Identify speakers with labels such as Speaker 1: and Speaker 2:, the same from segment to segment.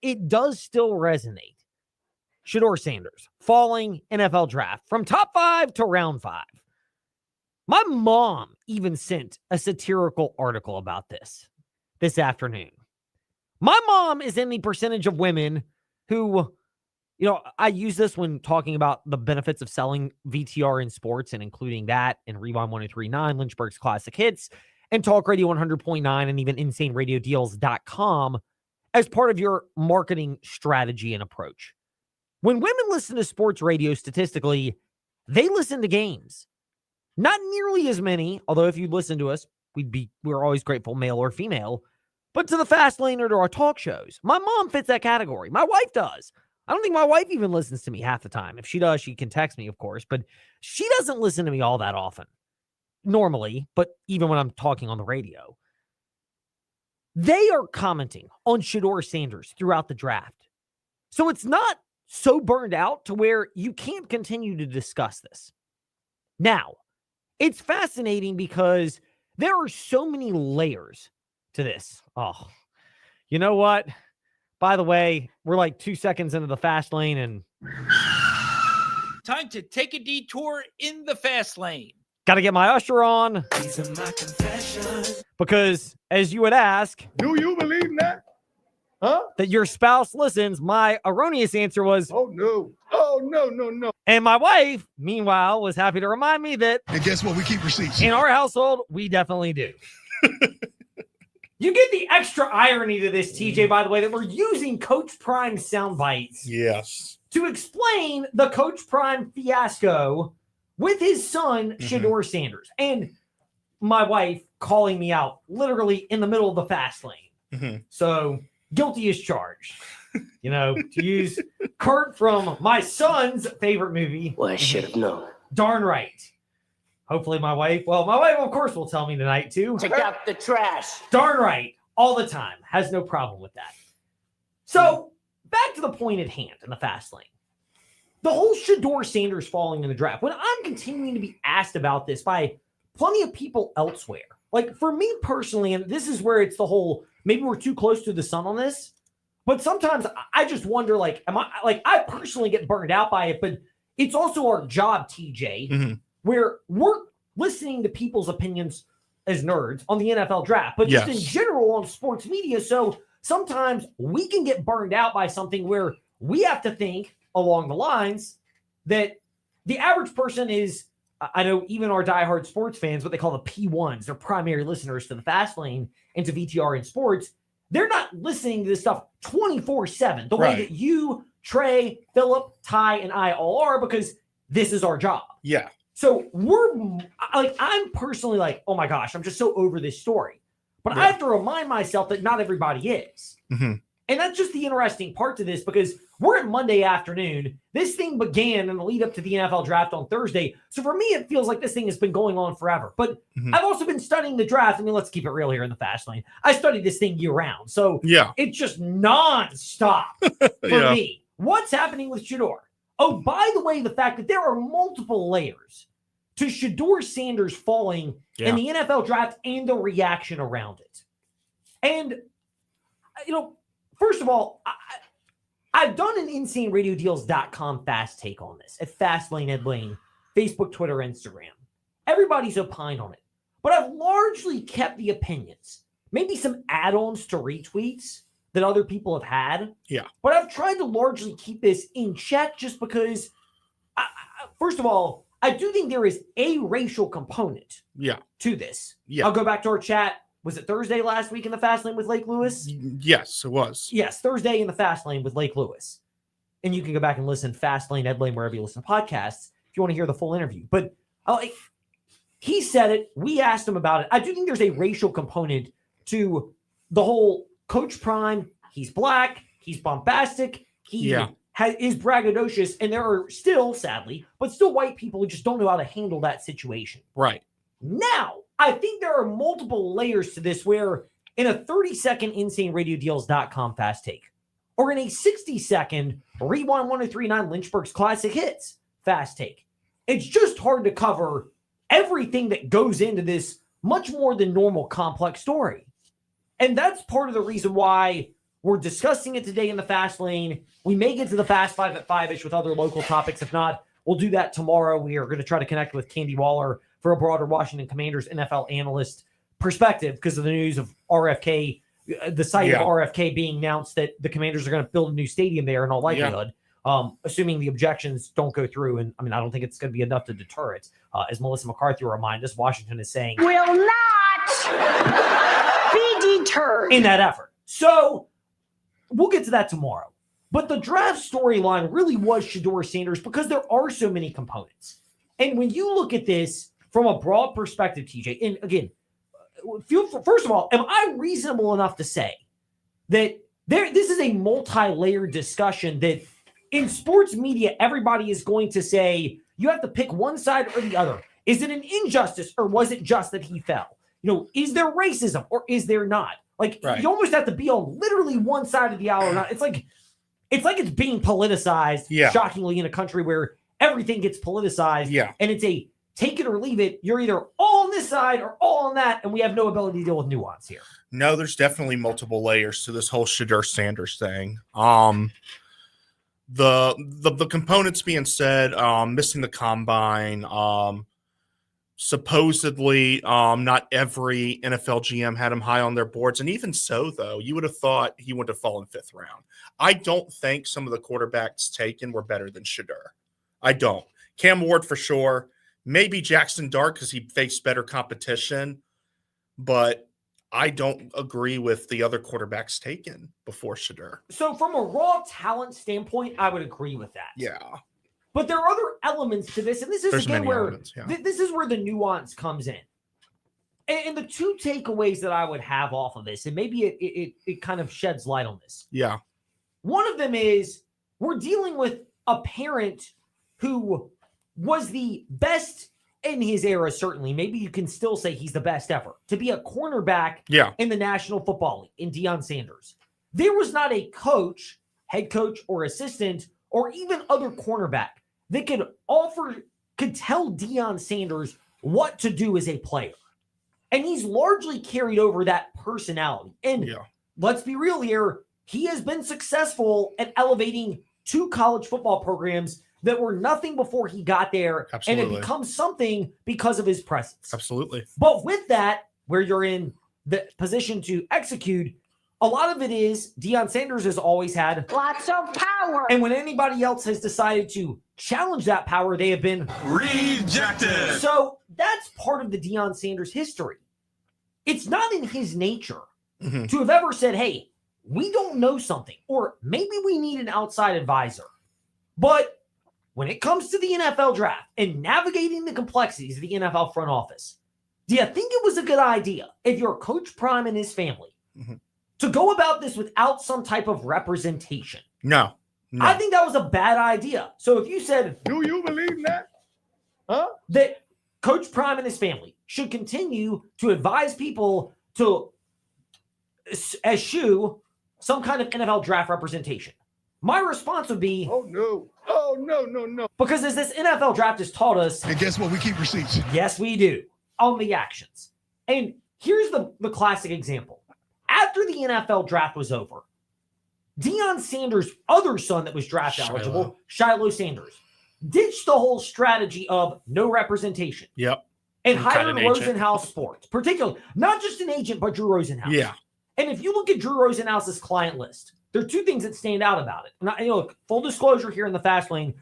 Speaker 1: it does still resonate. Shedeur Sanders, falling NFL draft from top 5 to round 5. My mom even sent a satirical article about this afternoon. My mom is in the percentage of women who, I use this when talking about the benefits of selling VTR in sports and including that in Rewind 1039, Lynchburg's Classic Hits, and Talk Radio 100.9, and even InsaneRadioDeals.com as part of your marketing strategy and approach. When women listen to sports radio, statistically, they listen to games. Not nearly as many, although if you listen to us, we're always grateful, male or female, but to the Fast Lane or to our talk shows. My mom fits that category. My wife does. I don't think my wife even listens to me half the time. If she does, she can text me, of course, but she doesn't listen to me all that often. Normally, but even when I'm talking on the radio. They are commenting on Shedeur Sanders throughout the draft. So it's not so burned out to where you can't continue to discuss this. Now, it's fascinating because there are so many layers to this. Oh, you know what? By the way, we're like 2 seconds into the fast lane and
Speaker 2: time to take a detour in the fast lane.
Speaker 1: Got to get my usher on.
Speaker 3: These are my confessions.
Speaker 1: Because as you would ask,
Speaker 4: do you believe that? Huh?
Speaker 1: That your spouse listens, my erroneous answer was,
Speaker 4: oh, no. Oh, no.
Speaker 1: And my wife, meanwhile, was happy to remind me that.
Speaker 4: And guess what? We keep receipts.
Speaker 1: In our household, we definitely do. You get the extra irony to this, TJ, by the way, that we're using Coach Prime sound bites.
Speaker 4: Yes.
Speaker 1: To explain the Coach Prime fiasco with his son, Shedeur Sanders. And my wife calling me out literally in the middle of the fast lane. So guilty as charged. To use Kurt from my son's favorite movie.
Speaker 3: Well, I should have known.
Speaker 1: Darn right. Hopefully my wife, of course, will tell me tonight too.
Speaker 3: Check out the trash.
Speaker 1: Darn right. All the time. Has no problem with that. So back to the point at hand in the fast lane. The whole Shedeur Sanders falling in the draft. When I'm continuing to be asked about this by plenty of people elsewhere, like for me personally, and this is where it's the whole, maybe we're too close to the sun on this, but sometimes I just wonder, I personally get burned out by it, but it's also our job, TJ, where we're listening to people's opinions as nerds on the NFL draft, but just in general on sports media. So sometimes we can get burned out by something where we have to think along the lines that the average person is, I know even our diehard sports fans, what they call the P1s, they're primary listeners to the fast lane and to VTR in sports. They're not listening to this stuff 24/7, the way that you, Trey, Phillip, Ty, and I all are, because this is our job.
Speaker 4: Yeah.
Speaker 1: So I'm personally like, oh my gosh, I'm just so over this story. But I have to remind myself that not everybody is. And that's just the interesting part to this, because we're at Monday afternoon. This thing began in the lead up to the NFL draft on Thursday. So for me, it feels like this thing has been going on forever. But I've also been studying the draft. I mean, let's keep it real here in the fast lane. I studied this thing year round. So it's just nonstop for me. What's happening with Shedeur? Oh, by the way, the fact that there are multiple layers to Shedeur Sanders falling in the NFL draft and the reaction around it. And, first of all, I've done an InsaneRadioDeals.com fast take on this at Fastlane Ed Lane, Facebook, Twitter, Instagram. Everybody's opined on it. But I've largely kept the opinions. Maybe some add-ons to retweets that other people have had.
Speaker 4: Yeah.
Speaker 1: But I've tried to largely keep this in check just because, first of all, I do think there is a racial component to this.
Speaker 4: Yeah.
Speaker 1: I'll go back to our chat. Was it Thursday last week in the fast lane with Lake Lewis?
Speaker 4: Yes, it was.
Speaker 1: Yes, Thursday in the fast lane with Lake Lewis. And you can go back and listen fast lane, Ed Lane, wherever you listen to podcasts if you want to hear the full interview. But he said it. We asked him about it. I do think there's a racial component to the whole Coach Prime. He's black. He's bombastic. He is braggadocious. And there are still, sadly, but still white people who just don't know how to handle that situation.
Speaker 4: Right.
Speaker 1: Now, I think there are multiple layers to this where in a 30-second InsaneRadioDeals.com fast take or in a 60-second Rewind 1039 Lynchburg's Classic Hits fast take, it's just hard to cover everything that goes into this much more than normal complex story. And that's part of the reason why We're discussing it today in the Fast Lane. We may get to the Fast Five at 5-ish with other local topics. If not, we'll do that tomorrow. We are going to try to connect with Candy Waller for a broader Washington Commanders NFL analyst perspective because of the news of RFK, the site of RFK being announced that the Commanders are going to build a new stadium there in all likelihood, assuming the objections don't go through. And I mean, I don't think it's going to be enough to deter it. As Melissa McCarthy will remind us, Washington is saying
Speaker 5: will not be deterred
Speaker 1: in that effort. So we'll get to that tomorrow. But the draft storyline really was Shedeur Sanders because there are so many components. And when you look at this from a broad perspective, TJ, and again, first of all, am I reasonable enough to say that this is a multi-layered discussion that in sports media, everybody is going to say you have to pick one side or the other. Is it an injustice or was it just that he fell? Is there racism or is there not? Like, you almost have to be on literally one side of the aisle or not. It's like it's being politicized, shockingly, in a country where everything gets politicized. Yeah. And it's a take it or leave it. You're either all on this side or all on that, and we have no ability to deal with nuance here.
Speaker 6: No, there's definitely multiple layers to this whole Shedeur Sanders thing. The components being said, missing the combine, supposedly not every NFL GM had him high on their boards. And even so, though, you would have thought he would have fallen 5th round. I don't think some of the quarterbacks taken were better than Shedeur. I don't. Cam Ward for sure. Maybe Jackson Dart because he faced better competition. But I don't agree with the other quarterbacks taken before Shedeur.
Speaker 1: So from a raw talent standpoint, I would agree with that.
Speaker 6: Yeah.
Speaker 1: But there are other elements to this, and this is again where this is where the nuance comes in. And the two takeaways that I would have off of this, and maybe it kind of sheds light on this.
Speaker 6: Yeah.
Speaker 1: One of them is we're dealing with a parent who was the best in his era, certainly. Maybe you can still say he's the best ever to be a cornerback in the National Football League in Deion Sanders. There was not a coach, head coach, or assistant, or even other cornerback that could tell Deion Sanders what to do as a player. And he's largely carried over that personality. And let's be real here, he has been successful at elevating 2 college football programs that were nothing before he got there. Absolutely. And it becomes something because of his presence.
Speaker 6: Absolutely.
Speaker 1: But with that, where you're in the position to execute, a lot of it is Deion Sanders has always had
Speaker 5: lots of power.
Speaker 1: And when anybody else has decided to challenge that power, they have been
Speaker 7: rejected.
Speaker 1: So that's part of the Deion Sanders history. It's not in his nature to have ever said, hey, we don't know something, or maybe we need an outside advisor. But when it comes to the NFL draft and navigating the complexities of the NFL front office, do you think it was a good idea if you're Coach Prime and his family to go about this without some type of representation?
Speaker 6: No.
Speaker 1: I think that was a bad idea. So if you said,
Speaker 4: do you believe that? Huh?
Speaker 1: That Coach Prime and his family should continue to advise people to eschew some kind of NFL draft representation, my response would be,
Speaker 4: oh, no. Oh, no.
Speaker 1: Because as this NFL draft has taught us.
Speaker 4: And guess what? We keep receipts.
Speaker 1: Yes, we do. On the actions. And here's the classic example. After the NFL draft was over, Deion Sanders' other son that was draft eligible, Shedeur Sanders, ditched the whole strategy of no representation.
Speaker 6: Yep.
Speaker 1: And hired Rosenhaus Sports, particularly, not just an agent, but Drew Rosenhaus.
Speaker 6: Yeah.
Speaker 1: And if you look at Drew Rosenhaus's client list, there are 2 things that stand out about it. And look, full disclosure here in the Fast Lane,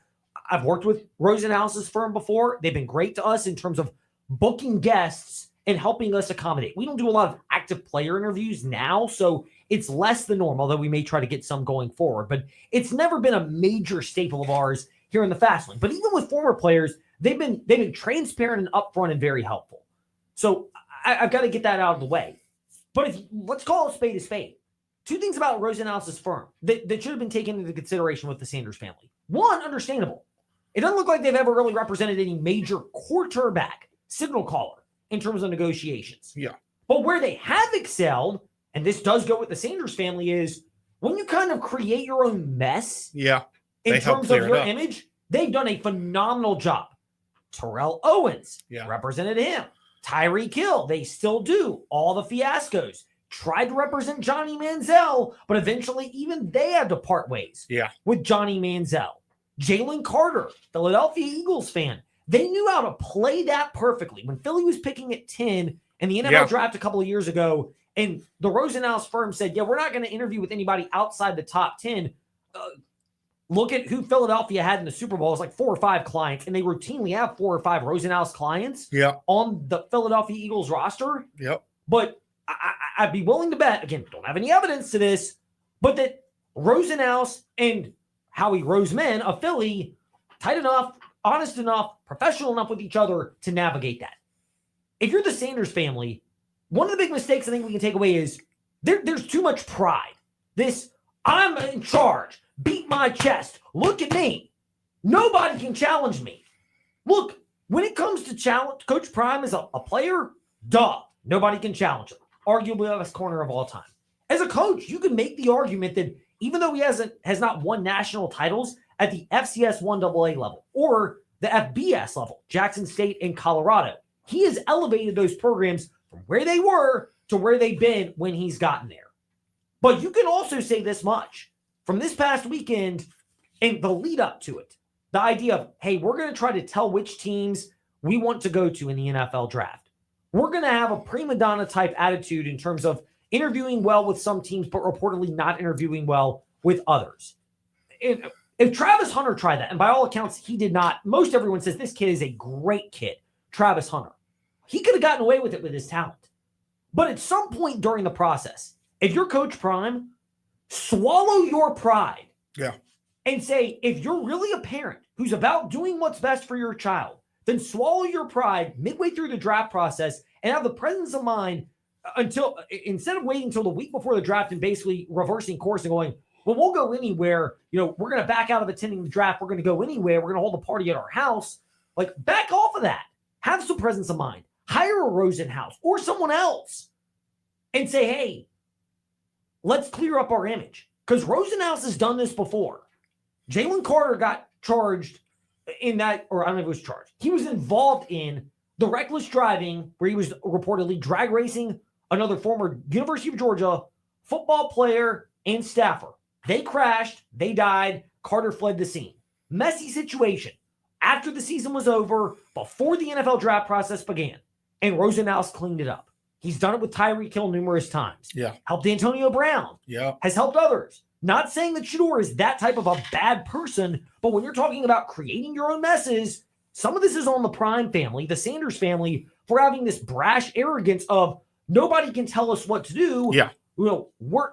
Speaker 1: I've worked with Rosenhaus's firm before. They've been great to us in terms of booking guests and helping us accommodate. We don't do a lot of active player interviews now, so it's less than normal, though we may try to get some going forward. But it's never been a major staple of ours here in the Fast Lane. But even with former players, they've been transparent and upfront and very helpful. So I've got to get that out of the way. But let's call a spade. 2 things about Rosenhaus's firm that should have been taken into consideration with the Sanders family. One, understandable. It doesn't look like they've ever really represented any major quarterback signal caller in terms of negotiations.
Speaker 6: Yeah.
Speaker 1: But where they have excelled, and this does go with the Sanders family, is when you kind of create your own mess in terms of your image, they've done a phenomenal job. Terrell Owens represented him. Tyreek Hill, they still do. All the fiascos. tried to represent Johnny Manziel, but eventually even they had to part ways with Johnny Manziel. Jalen Carter, Philadelphia Eagles fan, they knew how to play that perfectly. When Philly was picking at 10 in the NFL draft a couple of years ago, and the Rosenhaus firm said, we're not going to interview with anybody outside the top 10. Look at who Philadelphia had in the Super Bowl. It's like 4 or 5 clients, and they routinely have 4 or 5 Rosenhaus clients on the Philadelphia Eagles roster. But I'd be willing to bet, again, don't have any evidence to this, but that Rosenhaus and Howie Roseman of Philly, tight enough, honest enough, professional enough with each other to navigate that. If you're the Sanders family, one of the big mistakes I think we can take away is there's too much pride. This, I'm in charge, beat my chest, look at me. Nobody can challenge me. Look, when it comes to challenge, Coach Prime is a player, nobody can challenge him. Arguably the best corner of all time. As a coach, you can make the argument that even though he has not won national titles at the FCS 1AA level or the FBS level, Jackson State and Colorado, he has elevated those programs from where they were to where they've been when he's gotten there. But you can also say this much. From this past weekend and the lead up to it, the idea of, hey, we're going to try to tell which teams we want to go to in the NFL draft. We're going to have a prima donna type attitude in terms of interviewing well with some teams, but reportedly not interviewing well with others. If Travis Hunter tried that, and by all accounts, he did not, most everyone says this kid is a great kid, Travis Hunter. He could have gotten away with it with his talent. But at some point during the process, if you're Coach Prime, swallow your pride. And say, if you're really a parent who's about doing what's best for your child, then swallow your pride midway through the draft process and have the presence of mind until, instead of waiting until the week before the draft and basically reversing course and going, well, we'll go anywhere. We're going to back out of attending the draft. We're going to go anywhere. We're going to hold a party at our house. Like, back off of that. Have some presence of mind. Hire a Rosenhaus or someone else and say, hey, let's clear up our image. Because Rosenhaus has done this before. Jalen Carter got charged in that, or I don't know if he was charged. He was involved in the reckless driving where he was reportedly drag racing another former University of Georgia football player and staffer. They crashed. They died. Carter fled the scene. Messy situation. After the season was over, before the NFL draft process began, and Rosenhaus cleaned it up. He's done it with Tyreek Hill numerous times. Helped Antonio Brown. Has helped others. Not saying that Shedeur is that type of a bad person, but when you're talking about creating your own messes, some of this is on the Prime family, the Sanders family, for having this brash arrogance of nobody can tell us what to do. We're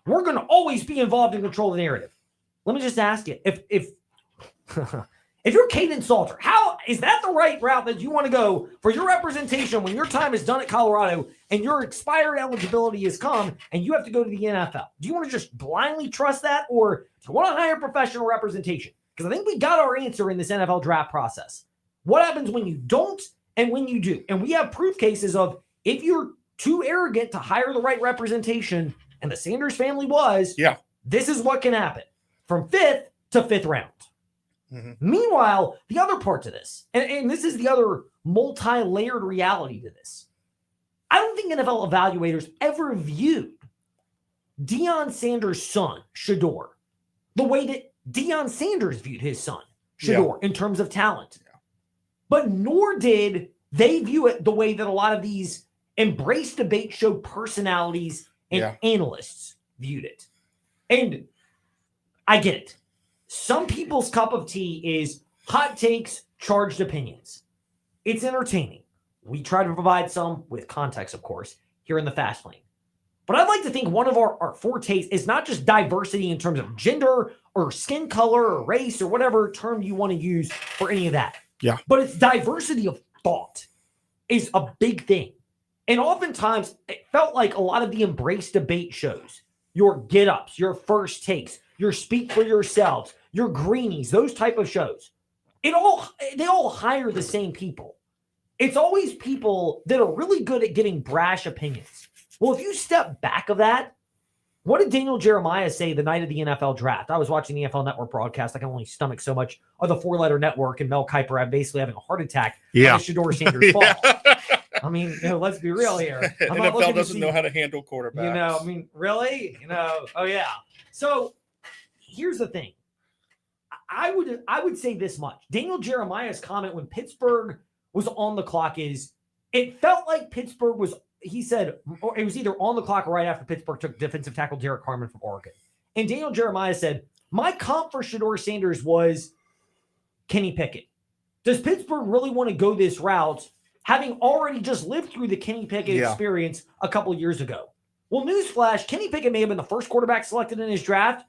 Speaker 1: going to always be involved in control of the narrative. Let me just ask you, if you're Caden Salter, how is that the right route that you want to go for your representation when your time is done at Colorado and your expired eligibility has come and you have to go to the NFL? Do you want to just blindly trust that, or do you want to hire professional representation? Because I think we got our answer in this NFL draft process. What happens when you don't and when you do? And we have proof cases of if you're too arrogant to hire the right representation, and the Sanders family was, this is what can happen from 5th to 5th round. Meanwhile, the other part to this, and this is the other multi-layered reality to this, I don't think NFL evaluators ever viewed Deion Sanders' son, Shedeur, the way that Deion Sanders viewed his son, Shedeur, in terms of talent. But nor did they view it the way that a lot of these Embrace Debate Show personalities and analysts viewed it. And I get it. Some people's cup of tea is hot takes, charged opinions. It's entertaining. We try to provide some with context, of course, here in the Fast Lane. But I'd like to think one of our fortes is not just diversity in terms of gender or skin color or race or whatever term you want to use for any of that. But it's diversity of thought is a big thing. And oftentimes, it felt like a lot of the Embrace Debate shows, your get-ups, your first takes, your speak for yourselves, your greenies, those type of shows, they all hire the same people. It's always people that are really good at giving brash opinions. Well, if you step back of that, what did Daniel Jeremiah say the night of the NFL draft? I was watching the NFL Network broadcast. I can only stomach so much of the four-letter network and Mel Kiper. I'm basically having a heart attack on the Shedeur Sanders fall. I mean, let's be real here. I'm not
Speaker 6: NFL
Speaker 1: looking to
Speaker 6: doesn't
Speaker 1: see-
Speaker 6: know how to handle quarterbacks.
Speaker 1: I mean, really? Oh yeah. So here's the thing. I would say this much. Daniel Jeremiah's comment when Pittsburgh was on the clock is it felt like Pittsburgh was, he said, or it was either on the clock or right after Pittsburgh took defensive tackle Derek Harmon from Oregon. And Daniel Jeremiah said, my comp for Shedeur Sanders was Kenny Pickett. Does Pittsburgh really want to go this route, having already just lived through the Kenny Pickett experience a couple of years ago? Well, newsflash, Kenny Pickett may have been the first quarterback selected in his draft,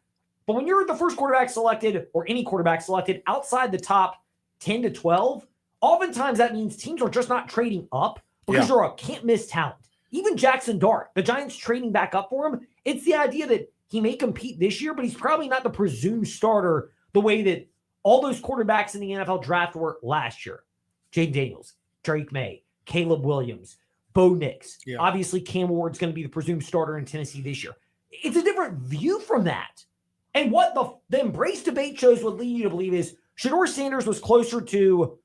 Speaker 1: but when you're the first quarterback selected, or any quarterback selected outside the top 10 to 12, oftentimes that means teams are just not trading up because you're a can't-miss talent. Even Jackson Dart, the Giants trading back up for him, it's the idea that he may compete this year, but he's probably not the presumed starter the way that all those quarterbacks in the NFL draft were last year. Jaden Daniels, Drake May, Caleb Williams, Bo Nix.
Speaker 6: Yeah.
Speaker 1: Obviously, Cam Ward's going to be the presumed starter in Tennessee this year. It's a different view from that. And what the embrace debate shows would lead you to believe is Shedeur Sanders was closer to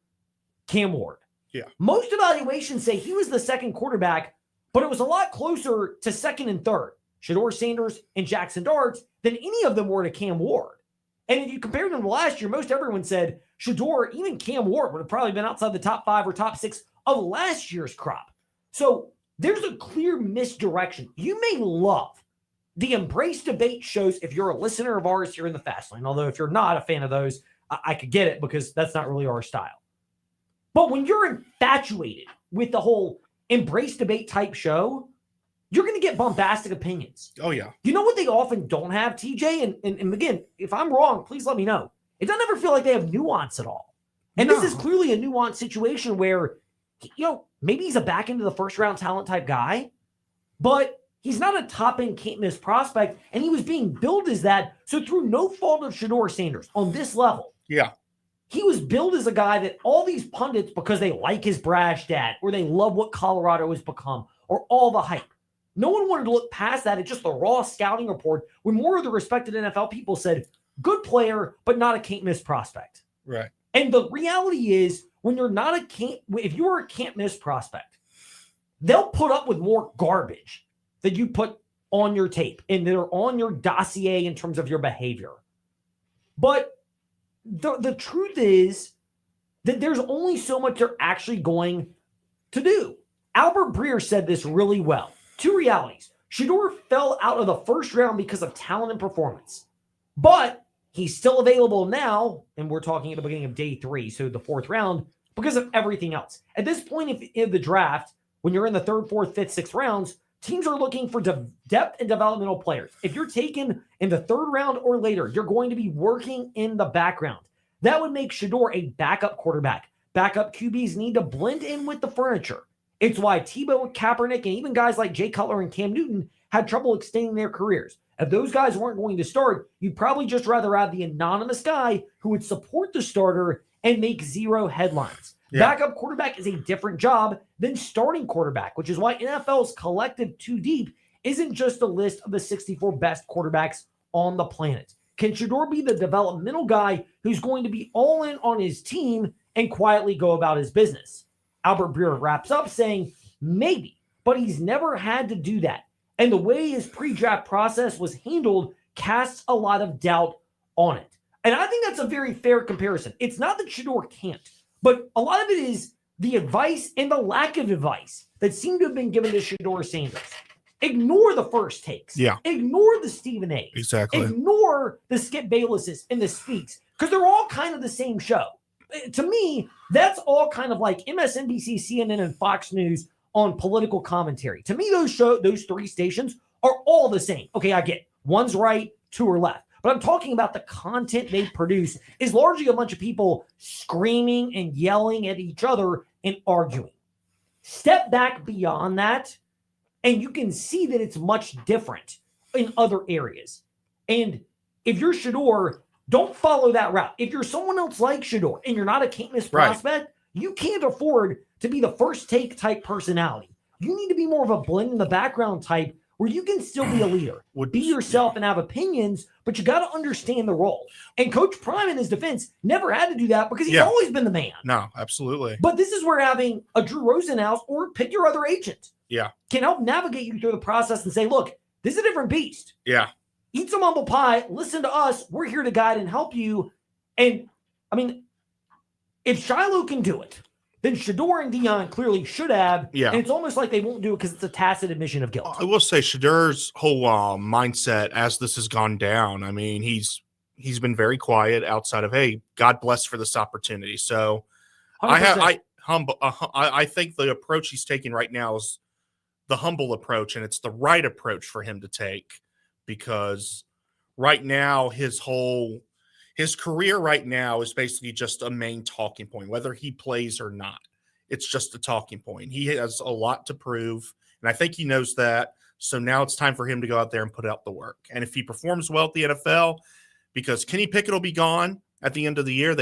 Speaker 1: Cam Ward.
Speaker 6: Yeah.
Speaker 1: Most evaluations say he was the second quarterback, but it was a lot closer to second and third, Shedeur Sanders and Jackson Dart, than any of them were to Cam Ward. And if you compare them to last year, most everyone said Shedeur, even Cam Ward, would have probably been outside the top 5 or top 6 of last year's crop. So there's a clear misdirection. You may love the embrace debate shows if you're a listener of ours here in the Fast Lane, although if you're not a fan of those, I could get it because that's not really our style. But when you're infatuated with the whole embrace debate type show, you're going to get bombastic opinions.
Speaker 6: Oh, yeah.
Speaker 1: You know what they often don't have, TJ? And again, if I'm wrong, please let me know. It doesn't ever feel like they have nuance at all. And this is clearly a nuanced situation where, maybe he's a back into the first round talent type guy, but he's not a top end can't miss prospect. And he was being billed as that. So through no fault of Shedeur Sanders on this level, he was billed as a guy that all these pundits, because they like his brash dad or they love what Colorado has become or all the hype, no one wanted to look past that at just the raw scouting report when more of the respected NFL people said, good player, but not a can't-miss prospect.
Speaker 6: Right.
Speaker 1: And the reality is, when you're not if you're a can't-miss prospect, they'll put up with more garbage that you put on your tape and that are on your dossier in terms of your behavior. But the truth is that there's only so much they're actually going to do. Albert Breer said this really well. Two realities. Shedeur fell out of the first round because of talent and performance. But he's still available now, and we're talking at the beginning of day 3, so the 4th round, because of everything else. At this point in the draft, when you're in the 3rd, 4th, 5th, 6th rounds, teams are looking for depth and developmental players. If you're taken in the 3rd round or later, you're going to be working in the background. That would make Shedeur a backup quarterback. Backup QBs need to blend in with the furniture. It's why Tebow, Kaepernick, and even guys like Jay Cutler and Cam Newton had trouble extending their careers. If those guys weren't going to start, you'd probably just rather have the anonymous guy who would support the starter and make 0 headlines. Yeah. Backup quarterback is a different job than starting quarterback, which is why NFL's collective 2 deep isn't just a list of the 64 best quarterbacks on the planet. Can Shedeur be the developmental guy who's going to be all in on his team and quietly go about his business? Albert Breer wraps up saying, maybe, but he's never had to do that. And the way his pre-draft process was handled casts a lot of doubt on it. And I think that's a very fair comparison. It's not that Shedeur can't, but a lot of it is the advice and the lack of advice that seemed to have been given to Shedeur Sanders. Ignore the first takes. Yeah. Ignore the Stephen A's.
Speaker 6: Exactly.
Speaker 1: Ignore the Skip Baylesses and the Speaks, because they're all kind of the same show. To me, that's all kind of like MSNBC, CNN, and Fox News on political commentary. To me, those 3 stations are all the same. Okay, I get it. One's right, 2 are left. But I'm talking about the content they produce is largely a bunch of people screaming and yelling at each other and arguing. Step back beyond that, and you can see that it's much different in other areas. And if you're Shedeur, don't follow that route. If you're someone else like Shedeur and you're not a can't-miss prospect, you can't afford to be the first take type personality. You need to be more of a blend in the background type where you can still be a leader, be yourself and have opinions, but you got to understand the role. And Coach Prime in his defense never had to do that because he's always been the man.
Speaker 6: No, absolutely.
Speaker 1: But this is where having a Drew Rosenhaus or pick your other agent can help navigate you through the process and say, look, this is a different beast.
Speaker 6: Yeah.
Speaker 1: Eat some humble pie. Listen to us. We're here to guide and help you. And, I mean, if Shiloh can do it, then Shedeur and Dion clearly should have.
Speaker 6: Yeah.
Speaker 1: And it's almost like they won't do it because it's a tacit admission of guilt.
Speaker 6: I will say Shedeur's whole mindset as this has gone down, I mean, he's been very quiet outside of, hey, God bless for this opportunity. So
Speaker 1: 100%.
Speaker 6: I think the approach he's taking right now is the humble approach, and it's the right approach for him to take, because right now his career right now is basically just a main talking point, whether he plays or not. It's just a talking point. He has a lot to prove, and I think he knows that. So now it's time for him to go out there and put out the work. And if he performs well at the NFL, because Kenny Pickett will be gone at the end of the year,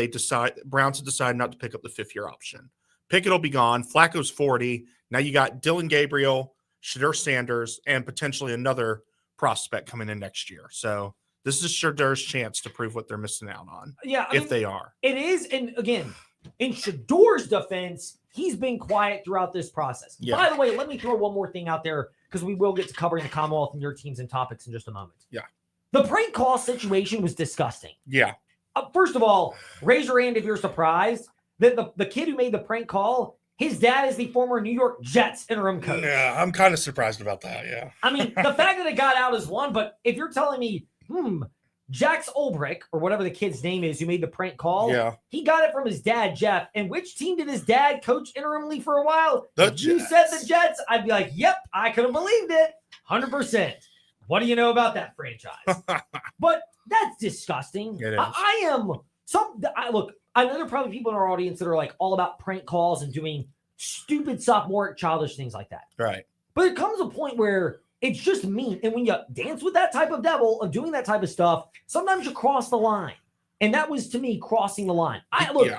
Speaker 6: Browns have decided not to pick up the 5th-year option. Pickett will be gone. Flacco's 40. Now you got Dylan Gabriel, Shedeur Sanders, and potentially another prospect coming in next year. So this is Shedeur's chance to prove what they're missing out on.
Speaker 1: Yeah,
Speaker 6: if they are.
Speaker 1: It is. And again, in Shedeur's defense, he's been quiet throughout this process.
Speaker 6: Yeah.
Speaker 1: By the way, let me throw one more thing out there because we will get to covering the Commonwealth and your teams and topics in just a moment.
Speaker 6: Yeah.
Speaker 1: The prank call situation was disgusting.
Speaker 6: Yeah.
Speaker 1: First of all, raise your hand if you're surprised that the kid who made the prank call, his dad is the former New York Jets interim coach.
Speaker 6: Yeah, I'm kind of surprised about that, yeah.
Speaker 1: I mean, the fact that it got out is one, but if you're telling me, Jax Ulbrich, or whatever the kid's name is, who made the prank call, he got it from his dad, Jeff. And which team did his dad coach interimly for a while? You said the Jets. I'd be like, yep, I could have believed it. 100%. What do you know about that franchise? But that's disgusting.
Speaker 6: It is.
Speaker 1: Look, I know there are probably people in our audience that are like all about prank calls and doing stupid, sophomoric, childish things like that.
Speaker 6: Right.
Speaker 1: But there comes a point where it's just mean. And when you dance with that type of devil of doing that type of stuff, sometimes you cross the line. And that was, to me, crossing the line. I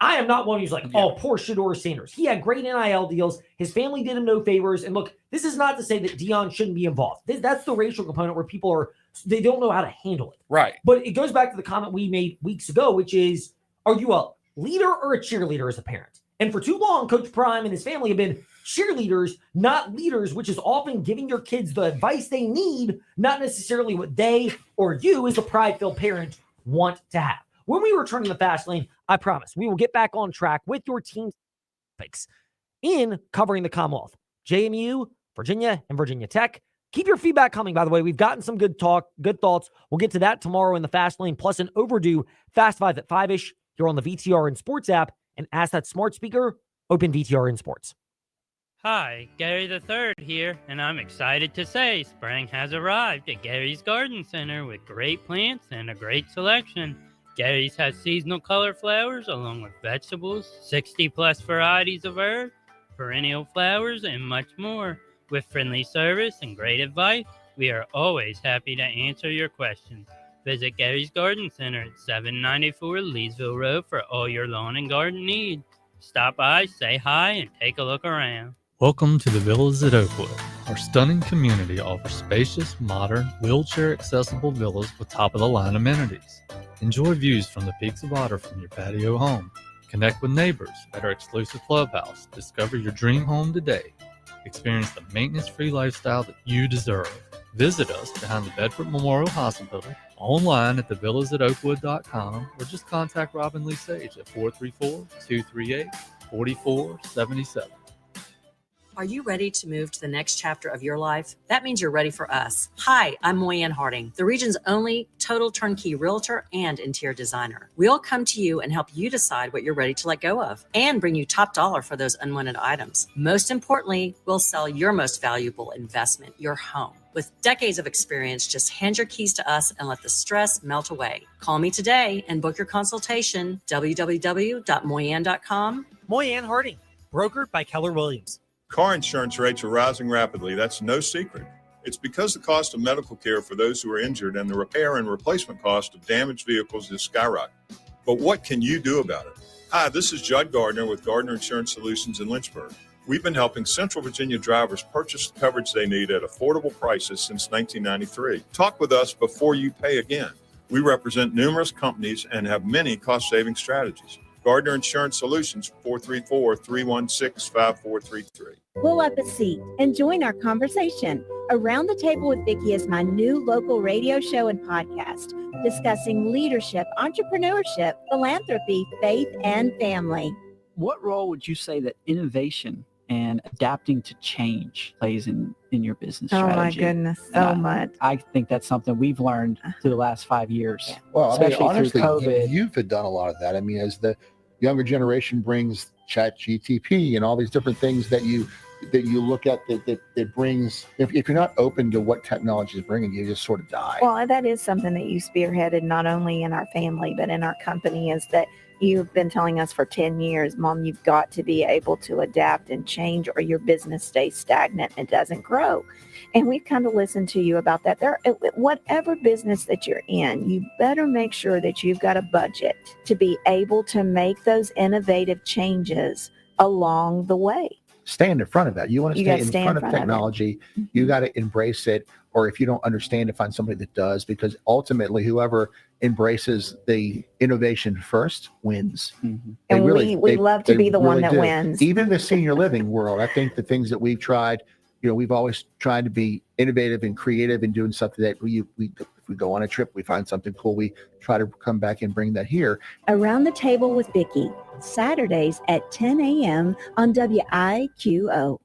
Speaker 1: am not one who's like, oh, poor Shedeur Sanders. He had great NIL deals. His family did him no favors. And look, this is not to say that Dion shouldn't be involved. That's the racial component where people they don't know how to handle it.
Speaker 6: Right.
Speaker 1: But it goes back to the comment we made weeks ago, which is, are you a leader or a cheerleader as a parent? And for too long, Coach Prime and his family have been cheerleaders, not leaders, which is often giving your kids the advice they need, not necessarily what they or you as a pride-filled parent want to have. When we return to the fast lane, I promise we will get back on track with your team's topics in covering the Commonwealth, JMU, Virginia, and Virginia Tech. Keep your feedback coming, by the way. We've gotten some good talk, good thoughts. We'll get to that tomorrow in the fast lane, plus an overdue Fast Five at 5-ish here on the VTR in Sports app. And ask that smart speaker, open VTR in Sports.
Speaker 8: Hi, Gary the Third here, and I'm excited to say spring has arrived at Gary's Garden Center with great plants and a great selection. Gary's has seasonal color flowers along with vegetables, 60-plus varieties of herbs, perennial flowers, and much more. With friendly service and great advice, we are always happy to answer your questions. Visit Gary's Garden Center at 794 Leesville Road for all your lawn and garden needs. Stop by, say hi, and take a look around.
Speaker 9: Welcome to the Villas at Oakwood. Our stunning community offers spacious, modern, wheelchair-accessible villas with top-of-the-line amenities. Enjoy views from the Peaks of Otter from your patio home. Connect with neighbors at our exclusive clubhouse. Discover your dream home today. Experience the maintenance-free lifestyle that you deserve. Visit us behind the Bedford Memorial Hospital, online at thevillasatoakwood.com, or just contact Robin Lee Sage at 434-238-4477.
Speaker 10: Are you ready to move to the next chapter of your life? That means you're ready for us. Hi, I'm Moyanne Harding, the region's only total turnkey realtor and interior designer. We'll come to you and help you decide what you're ready to let go of and bring you top dollar for those unwanted items. Most importantly, we'll sell your most valuable investment, your home. With decades of experience, just hand your keys to us and let the stress melt away. Call me today and book your consultation, www.moyanne.com.
Speaker 11: Moyanne Harding, brokered by Keller Williams.
Speaker 12: Car insurance rates are rising rapidly. That's no secret. It's because the cost of medical care for those who are injured and the repair and replacement cost of damaged vehicles is skyrocketing. But what can you do about it? Hi, this is Judd Gardner with Gardner Insurance Solutions in Lynchburg. We've been helping Central Virginia drivers purchase the coverage they need at affordable prices since 1993. Talk with us before you pay again. We represent numerous companies and have many cost-saving strategies. Gardner Insurance Solutions, 434-316-5433.
Speaker 13: Pull up a seat and join our conversation. Around the Table with Vicki is my new local radio show and podcast discussing leadership, entrepreneurship, philanthropy, faith, and family.
Speaker 14: What role would you say that innovation and adapting to change plays in your business strategy?
Speaker 15: Oh my goodness, so much.
Speaker 14: I think that's something we've learned through the last 5 years.
Speaker 15: Yeah.
Speaker 16: Well, I mean,
Speaker 14: especially
Speaker 16: honestly,
Speaker 14: through COVID.
Speaker 16: you've done a lot of that. I mean, as the younger generation brings Chat GTP and all these different things that you look at that brings, if you're not open to what technology is bringing, you just sort of die.
Speaker 15: Well, that is something that you spearheaded not only in our family, but in our company, is that you've been telling us for 10 years, Mom, you've got to be able to adapt and change or your business stays stagnant and doesn't grow. And we've kind of listened to you about that. Whatever business that you're in, you better make sure that you've got a budget to be able to make those innovative changes along the way.
Speaker 16: Stand in front of that. You want to stay in front of
Speaker 15: of
Speaker 16: technology. You got to embrace it. Or if you don't understand it, find somebody that does, because ultimately whoever embraces the innovation first wins.
Speaker 15: Mm-hmm. And we love to be the one that wins.
Speaker 16: Even the senior living world, I think the things that we've tried, we've always tried to be innovative and creative and doing something that if we go on a trip, we find something cool, we try to come back and bring that here.
Speaker 13: Around the Table with Vicki, Saturdays at 10 a.m. on WIQO.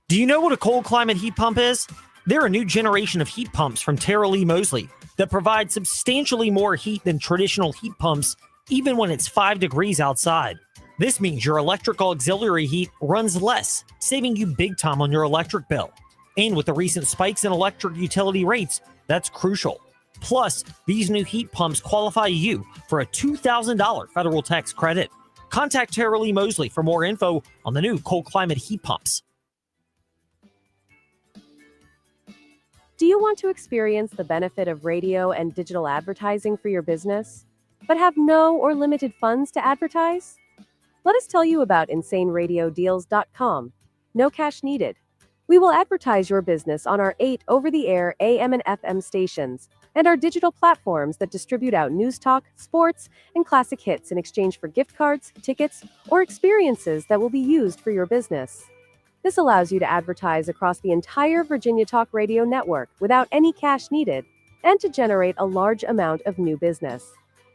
Speaker 1: Do you know what a cold climate heat pump is? They're a new generation of heat pumps from Tara Lee Mosley that provide substantially more heat than traditional heat pumps, even when it's 5 degrees outside. This means your electrical auxiliary heat runs less, saving you big time on your electric bill. And with the recent spikes in electric utility rates, that's crucial. Plus, these new heat pumps qualify you for a $2,000 federal tax credit. Contact Tara Lee Mosley for more info on the new cold climate heat pumps.
Speaker 17: Do you want to experience the benefit of radio and digital advertising for your business, but have no or limited funds to advertise? Let us tell you about InsaneRadioDeals.com. No cash needed. We will advertise your business on our 8 over-the-air AM and FM stations and our digital platforms that distribute out news talk, sports, and classic hits in exchange for gift cards, tickets, or experiences that will be used for your business. This allows you to advertise across the entire Virginia Talk Radio network without any cash needed and to generate a large amount of new business.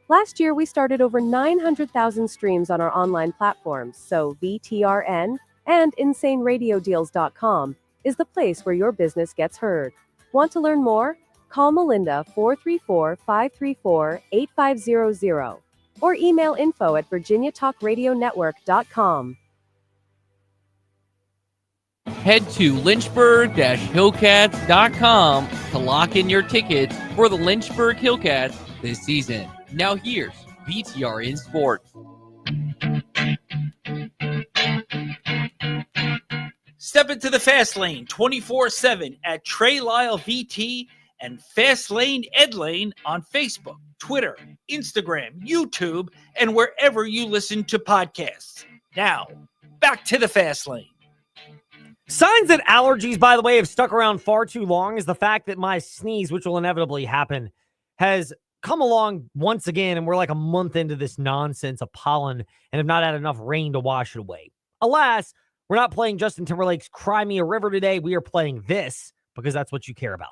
Speaker 17: Last year, we started over 900,000 streams on our online platforms, so VTRN and InsaneRadioDeals.com is the place where your business gets heard. Want to learn more? Call Melinda 434-534-8500 or email info@VirginiaTalkRadioNetwork.com.
Speaker 18: Head to Lynchburg-Hillcats.com to lock in your tickets for the Lynchburg Hillcats this season. Now here's VTRN Sports.
Speaker 2: Step into the Fast Lane 24/7 at Trey Lyle VT and Fast Lane Ed Lane on Facebook, Twitter, Instagram, YouTube, and wherever you listen to podcasts. Now, back to the Fast Lane.
Speaker 1: Signs that allergies, by the way, have stuck around far too long is the fact that my sneeze, which will inevitably happen, has come along once again, and we're like a month into this nonsense of pollen and have not had enough rain to wash it away. Alas, we're not playing Justin Timberlake's Cry Me a River today. We are playing this because that's what you care about.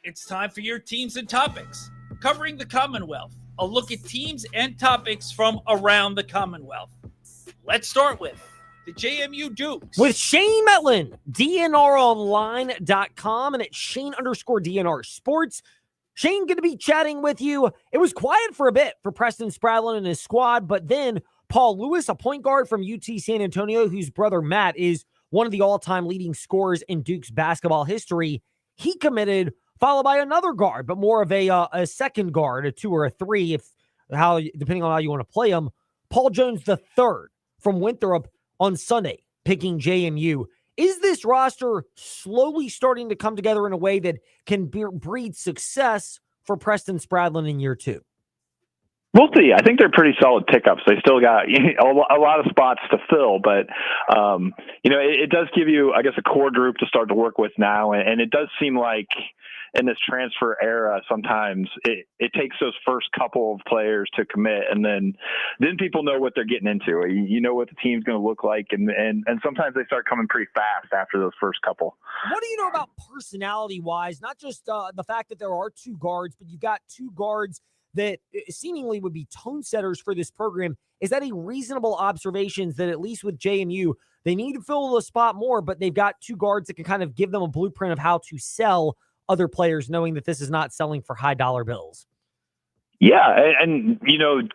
Speaker 2: It's time for your teams and topics. Covering the Commonwealth, a look at teams and topics from around the Commonwealth. Let's start with the JMU Dukes.
Speaker 1: With Shane Metlin, DNRonline.com and at Shane_DNR Sports. Shane going to be chatting with you. It was quiet for a bit for Preston Spradlin and his squad, but then Paul Lewis, a point guard from UT San Antonio, whose brother Matt is one of the all-time leading scorers in Duke's basketball history, he committed, followed by another guard, but more of a second guard, a 2 or a 3, depending on how you want to play him. Paul Jones III from Winthrop on Sunday, picking JMU. Is this roster slowly starting to come together in a way that can breed success for Preston Spradlin in year 2?
Speaker 19: We'll see. I think they're pretty solid pickups. They still got a lot of spots to fill, but it does give you, I guess, a core group to start to work with now. And it does seem like in this transfer era, sometimes it takes those first couple of players to commit, and then people know what they're getting into. You know what the team's going to look like, and sometimes they start coming pretty fast after those first couple.
Speaker 1: What do you know about personality-wise? Not just the fact that there are two guards, but you've got two guards that seemingly would be tone setters for this program. Is that a reasonable observation that at least with JMU, they need to fill the spot more, but they've got two guards that can kind of give them a blueprint of how to sell other players, knowing that this is not selling for high dollar bills?
Speaker 19: Yeah. And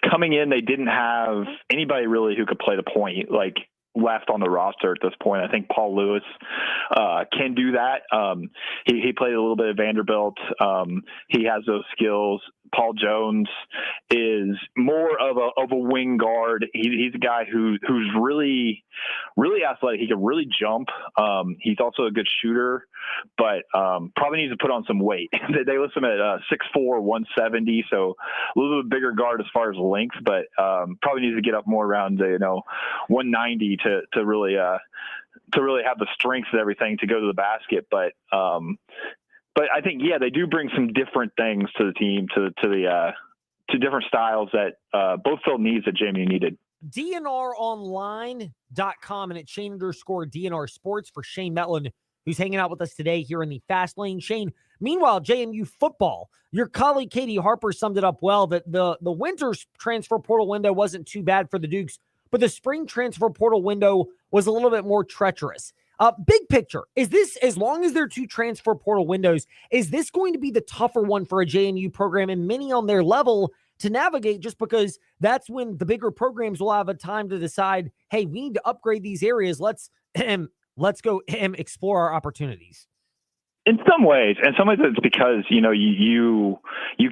Speaker 19: coming in, they didn't have anybody really who could play the point, like left on the roster at this point. I think Paul Lewis can do that. He played a little bit at Vanderbilt. He has those skills. Paul Jones is more of a wing guard. He's a guy who's really, really athletic. He can really jump. He's also a good shooter, but probably needs to put on some weight. They list him at 6'4", 170, so a little bit bigger guard as far as length, but probably needs to get up more around 190 to really have the strength and everything to go to the basket. But I think, they do bring some different things to the team, to different styles that both filled needs that JMU needed.
Speaker 1: DNRonline.com and at Shane_DNR Sports for Shane Metlin, who's hanging out with us today here in the Fast Lane. Shane, meanwhile, JMU football, your colleague Katie Harper summed it up well, that the winter transfer portal window wasn't too bad for the Dukes, but the spring transfer portal window was a little bit more treacherous. Big picture, is this, as long as there are two transfer portal windows, is this going to be the tougher one for a JMU program and many on their level to navigate, just because that's when the bigger programs will have a time to decide, hey, we need to upgrade these areas. Let's go explore our opportunities.
Speaker 19: In some ways, it's because, you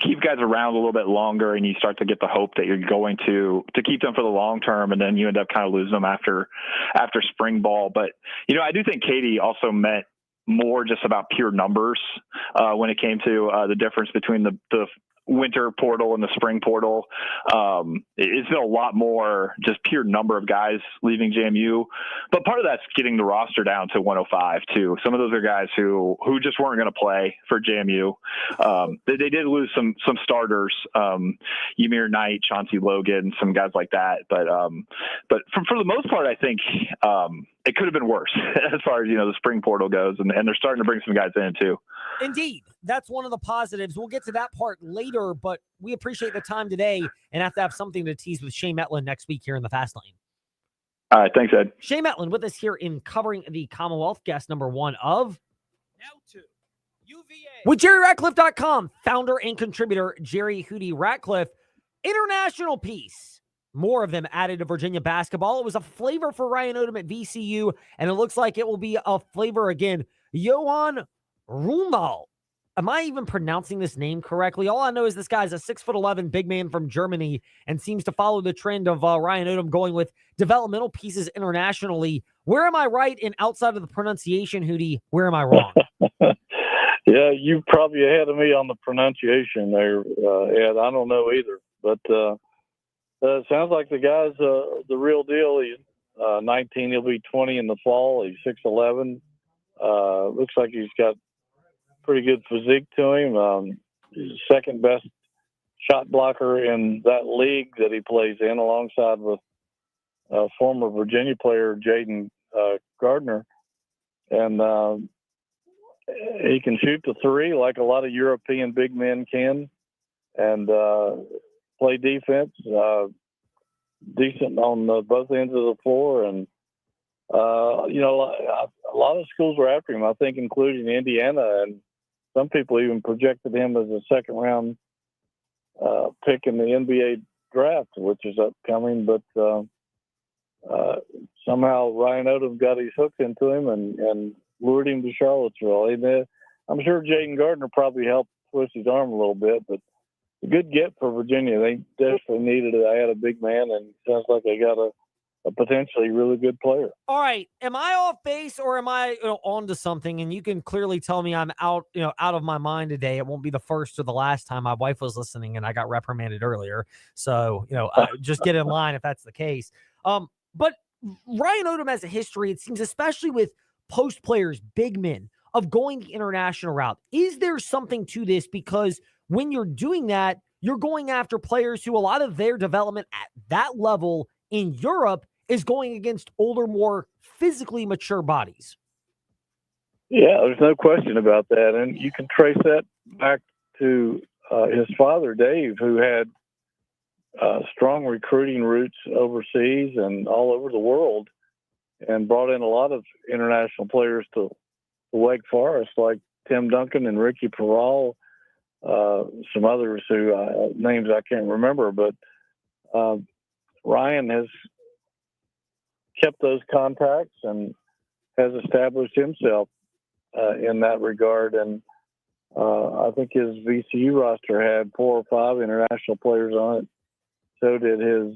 Speaker 19: keep guys around a little bit longer and you start to get the hope that you're going to keep them for the long term, and then you end up kind of losing them after spring ball. But, I do think Katie also meant more just about pure numbers when it came to the difference between the winter portal and the spring portal. It's been a lot more just pure number of guys leaving JMU, but part of that's getting the roster down to 105 too. Some of those are guys who just weren't going to play for JMU. They did lose some starters, Ymir Knight, Chauncey Logan, some guys like that. But for the most part, I think it could have been worse as far as, the spring portal goes, and they're starting to bring some guys in too.
Speaker 1: Indeed. That's one of the positives. We'll get to that part later, but we appreciate the time today and have to have something to tease with Shane Metlin next week here in the Fast Lane.
Speaker 19: All right. Thanks, Ed.
Speaker 1: Shane Metlin with us here in Covering the Commonwealth, guest number one of
Speaker 2: Now to UVA.
Speaker 1: With JerryRatcliffe.com, founder and contributor Jerry Hootie Ratcliffe. International piece. More of them added to Virginia basketball. It was a flavor for Ryan Odom at VCU, and it looks like it will be a flavor again. Johan Rumal. Am I even pronouncing this name correctly? All I know is this guy's a 6'11" big man from Germany and seems to follow the trend of Ryan Odom going with developmental pieces internationally. Where am I right? And outside of the pronunciation, Hootie, where am I wrong?
Speaker 20: Yeah, you probably ahead of me on the pronunciation there, Ed. I don't know either, but it sounds like the guy's the real deal. He's 19. He'll be 20 in the fall. He's 6'11". Looks like he's got pretty good physique to him. He's the second best shot blocker in that league that he plays in, alongside with former Virginia player Jaden Gardner. And he can shoot the three like a lot of European big men can, and play defense, decent on both ends of the floor. And a lot of schools were after him, I think, including Indiana, and some people even projected him as a second-round pick in the NBA draft, which is upcoming. But somehow Ryan Odom got his hook into him and lured him to Charlottesville. And, I'm sure Jaden Gardner probably helped twist his arm a little bit, but a good get for Virginia. They desperately needed to add a big man, and it sounds like they got a potentially really good player.
Speaker 1: All right. Am I off base or am I onto something? And you can clearly tell me I'm out of my mind today. It won't be the first or the last time. My wife was listening and I got reprimanded earlier. So, just get in line if that's the case. But Ryan Odom has a history, it seems, especially with post players, big men, of going the international route. Is there something to this? Because when you're doing that, you're going after players who a lot of their development at that level in Europe is going against older, more physically mature bodies.
Speaker 20: Yeah, there's no question about that. And you can trace that back to his father, Dave, who had strong recruiting roots overseas and all over the world, and brought in a lot of international players to Wake Forest, like Tim Duncan and Ricky Peral, some others who names I can't remember, but Ryan has kept those contacts and has established himself in that regard. And I think his VCU roster had 4 or 5 international players on it. So did his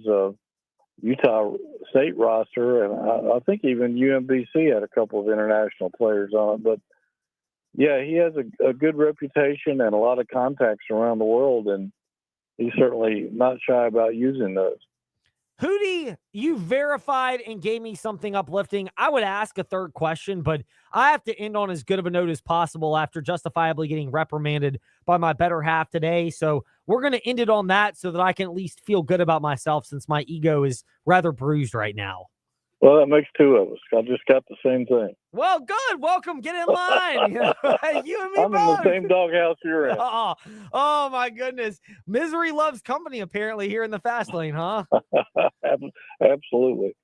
Speaker 20: Utah State roster, and I think even UMBC had a couple of international players on it. But yeah, he has a good reputation and a lot of contacts around the world, and he's certainly not shy about using those.
Speaker 1: Hootie, you verified and gave me something uplifting. I would ask a third question, but I have to end on as good of a note as possible after justifiably getting reprimanded by my better half today. So we're going to end it on that so that I can at least feel good about myself, since my ego is rather bruised right now.
Speaker 20: Well, that makes 2 of us. I just got the same thing.
Speaker 1: Well, good. Welcome. Get in line. You and me
Speaker 20: I'm
Speaker 1: both.
Speaker 20: in the same doghouse you're in.
Speaker 1: Oh, my goodness. Misery loves company, apparently, here in the fast lane, huh?
Speaker 20: Absolutely.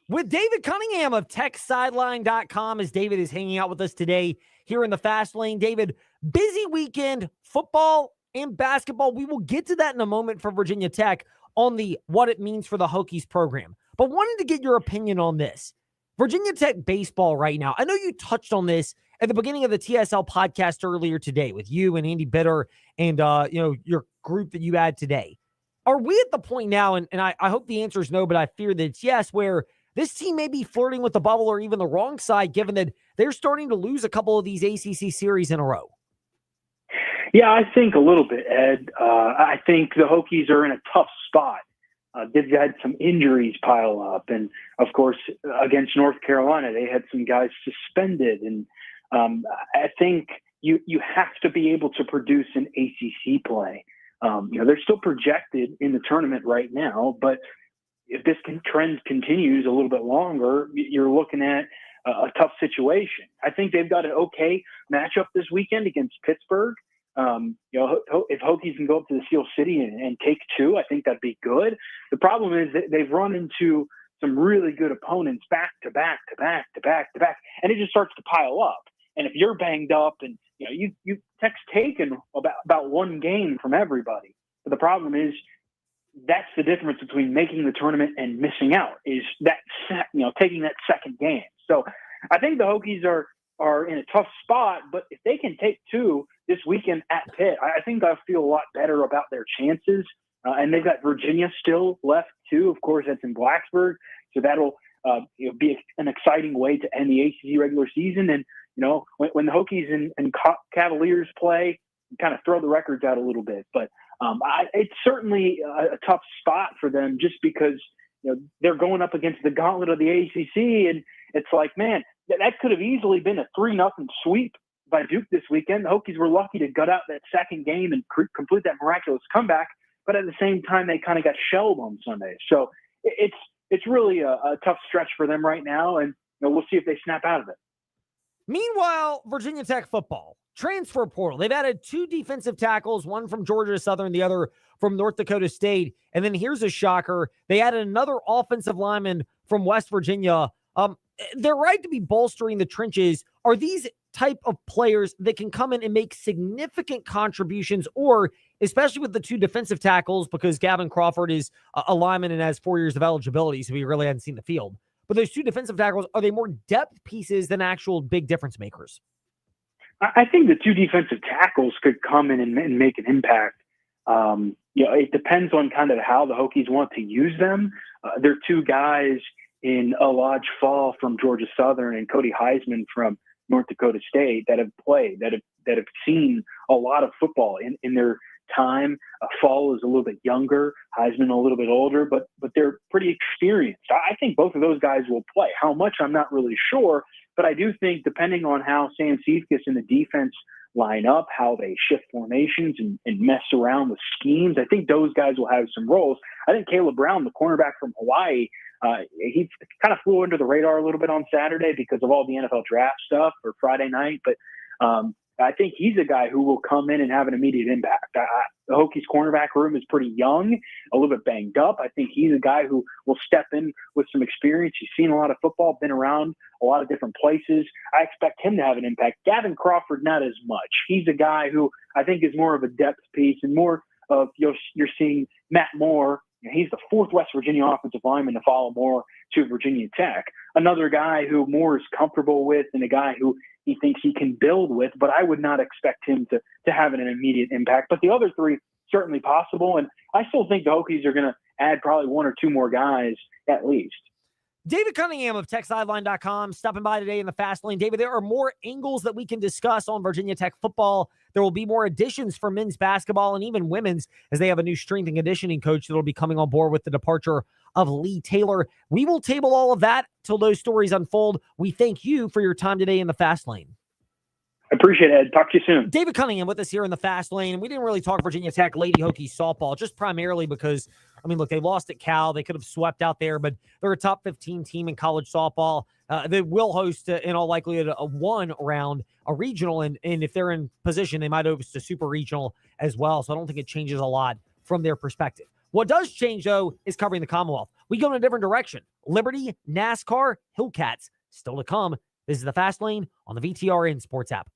Speaker 1: With David Cunningham of TechSideline.com, as David is hanging out with us today here in the fast lane. David, busy weekend, football and basketball. We will get to that in a moment for Virginia Tech on the what it means for the Hokies program. But wanted to get your opinion on this. Virginia Tech baseball right now. I know you touched on this at the beginning of the TSL podcast earlier today with you and Andy Bitter and your group that you had today. Are we at the point now, and I hope the answer is no, but I fear that it's yes, where this team may be flirting with the bubble or even the wrong side, given that they're starting to lose a couple of these ACC series in a row?
Speaker 21: Yeah, I think a little bit, Ed. I think the Hokies are in a tough spot. They've had some injuries pile up. And, of course, against North Carolina, they had some guys suspended. And I think you have to be able to produce an ACC play. They're still projected in the tournament right now, but if this trend continues a little bit longer, you're looking at a tough situation. I think they've got an okay matchup this weekend against Pittsburgh. If Hokies can go up to the Steel City and take 2, I think that'd be good. The problem is that they've run into some really good opponents back to back, and it just starts to pile up. And if you're banged up, and you Tech's taken about 1 game from everybody, but the problem is that's the difference between making the tournament and missing out, is that taking that second game. So I think the Hokies are in a tough spot, but if they can take 2 this weekend at Pitt, I think I feel a lot better about their chances. And they've got Virginia still left too. Of course, that's in Blacksburg, so that'll be an exciting way to end the ACC regular season. And when the Hokies and Cavaliers play, kind of throw the records out a little bit. But it's certainly a tough spot for them, just because they're going up against the gauntlet of the ACC, and it's like, man, that could have easily been a 3-0 sweep by Duke this weekend. The Hokies were lucky to gut out that second game and complete that miraculous comeback, but at the same time, they kind of got shelled on Sunday. So it's really a tough stretch for them right now, and we'll see if they snap out of it.
Speaker 1: Meanwhile, Virginia Tech football, transfer portal. They've added 2 defensive tackles, one from Georgia Southern, the other from North Dakota State. And then here's a shocker. They added another offensive lineman from West Virginia. They're right to be bolstering the trenches. Are these type of players that can come in and make significant contributions, or especially with the 2 defensive tackles, because Gavin Crawford is a lineman and has 4 years of eligibility, so he really hadn't seen the field. But those 2 defensive tackles, are they more depth pieces than actual big difference makers?
Speaker 21: I think the 2 defensive tackles could come in and make an impact. it depends on kind of how the Hokies want to use them. There are two guys in Elijah Fall from Georgia Southern and Cody Heisman from North Dakota State that have played, that have seen a lot of football in their time. Fall is a little bit younger, Heisman a little bit older, but they're pretty experienced. I think both of those guys will play. How much, I'm not really sure, but I do think depending on how Sam Cephas and the defense line up, how they shift formations and mess around with schemes, I think those guys will have some roles. I think Caleb Brown, the cornerback from Hawaii, he kind of flew under the radar a little bit on Saturday because of all the NFL draft stuff or Friday night, but I think he's a guy who will come in and have an immediate impact. The Hokies cornerback room is pretty young, a little bit banged up. I think he's a guy who will step in with some experience. He's seen a lot of football, been around a lot of different places. I expect him to have an impact. Gavin Crawford, not as much. He's a guy who I think is more of a depth piece and more of, you're seeing Matt Moore. He's the fourth West Virginia offensive lineman to follow Moore to Virginia Tech. Another guy who Moore is comfortable with and a guy who he thinks he can build with, but I would not expect him to have an immediate impact. But the other three, certainly possible. And I still think the Hokies are going to add probably one or two more guys at least.
Speaker 1: David Cunningham of TechSideline.com stopping by today in the Fast Lane. David, there are more angles that we can discuss on Virginia Tech football. There will be more additions for men's basketball and even women's as they have a new strength and conditioning coach that will be coming on board with the departure of Lee Taylor. We will table all of that till those stories unfold. We thank you for your time today in the Fast Lane.
Speaker 21: I appreciate it, Ed. Talk to you soon.
Speaker 1: David Cunningham with us here in the Fast Lane. We didn't really talk Virginia Tech Lady Hokies softball, just primarily because, I mean, look, they lost at Cal. They could have swept out there, but they're a top 15 team in college softball. They will host, in all likelihood, a one round, a regional, and if they're in position, they might host a super regional as well. So I don't think it changes a lot from their perspective. What does change, though, is covering the Commonwealth. We go in a different direction. Liberty, NASCAR, Hillcats, still to come. This is the Fast Lane on the VTRN Sports app.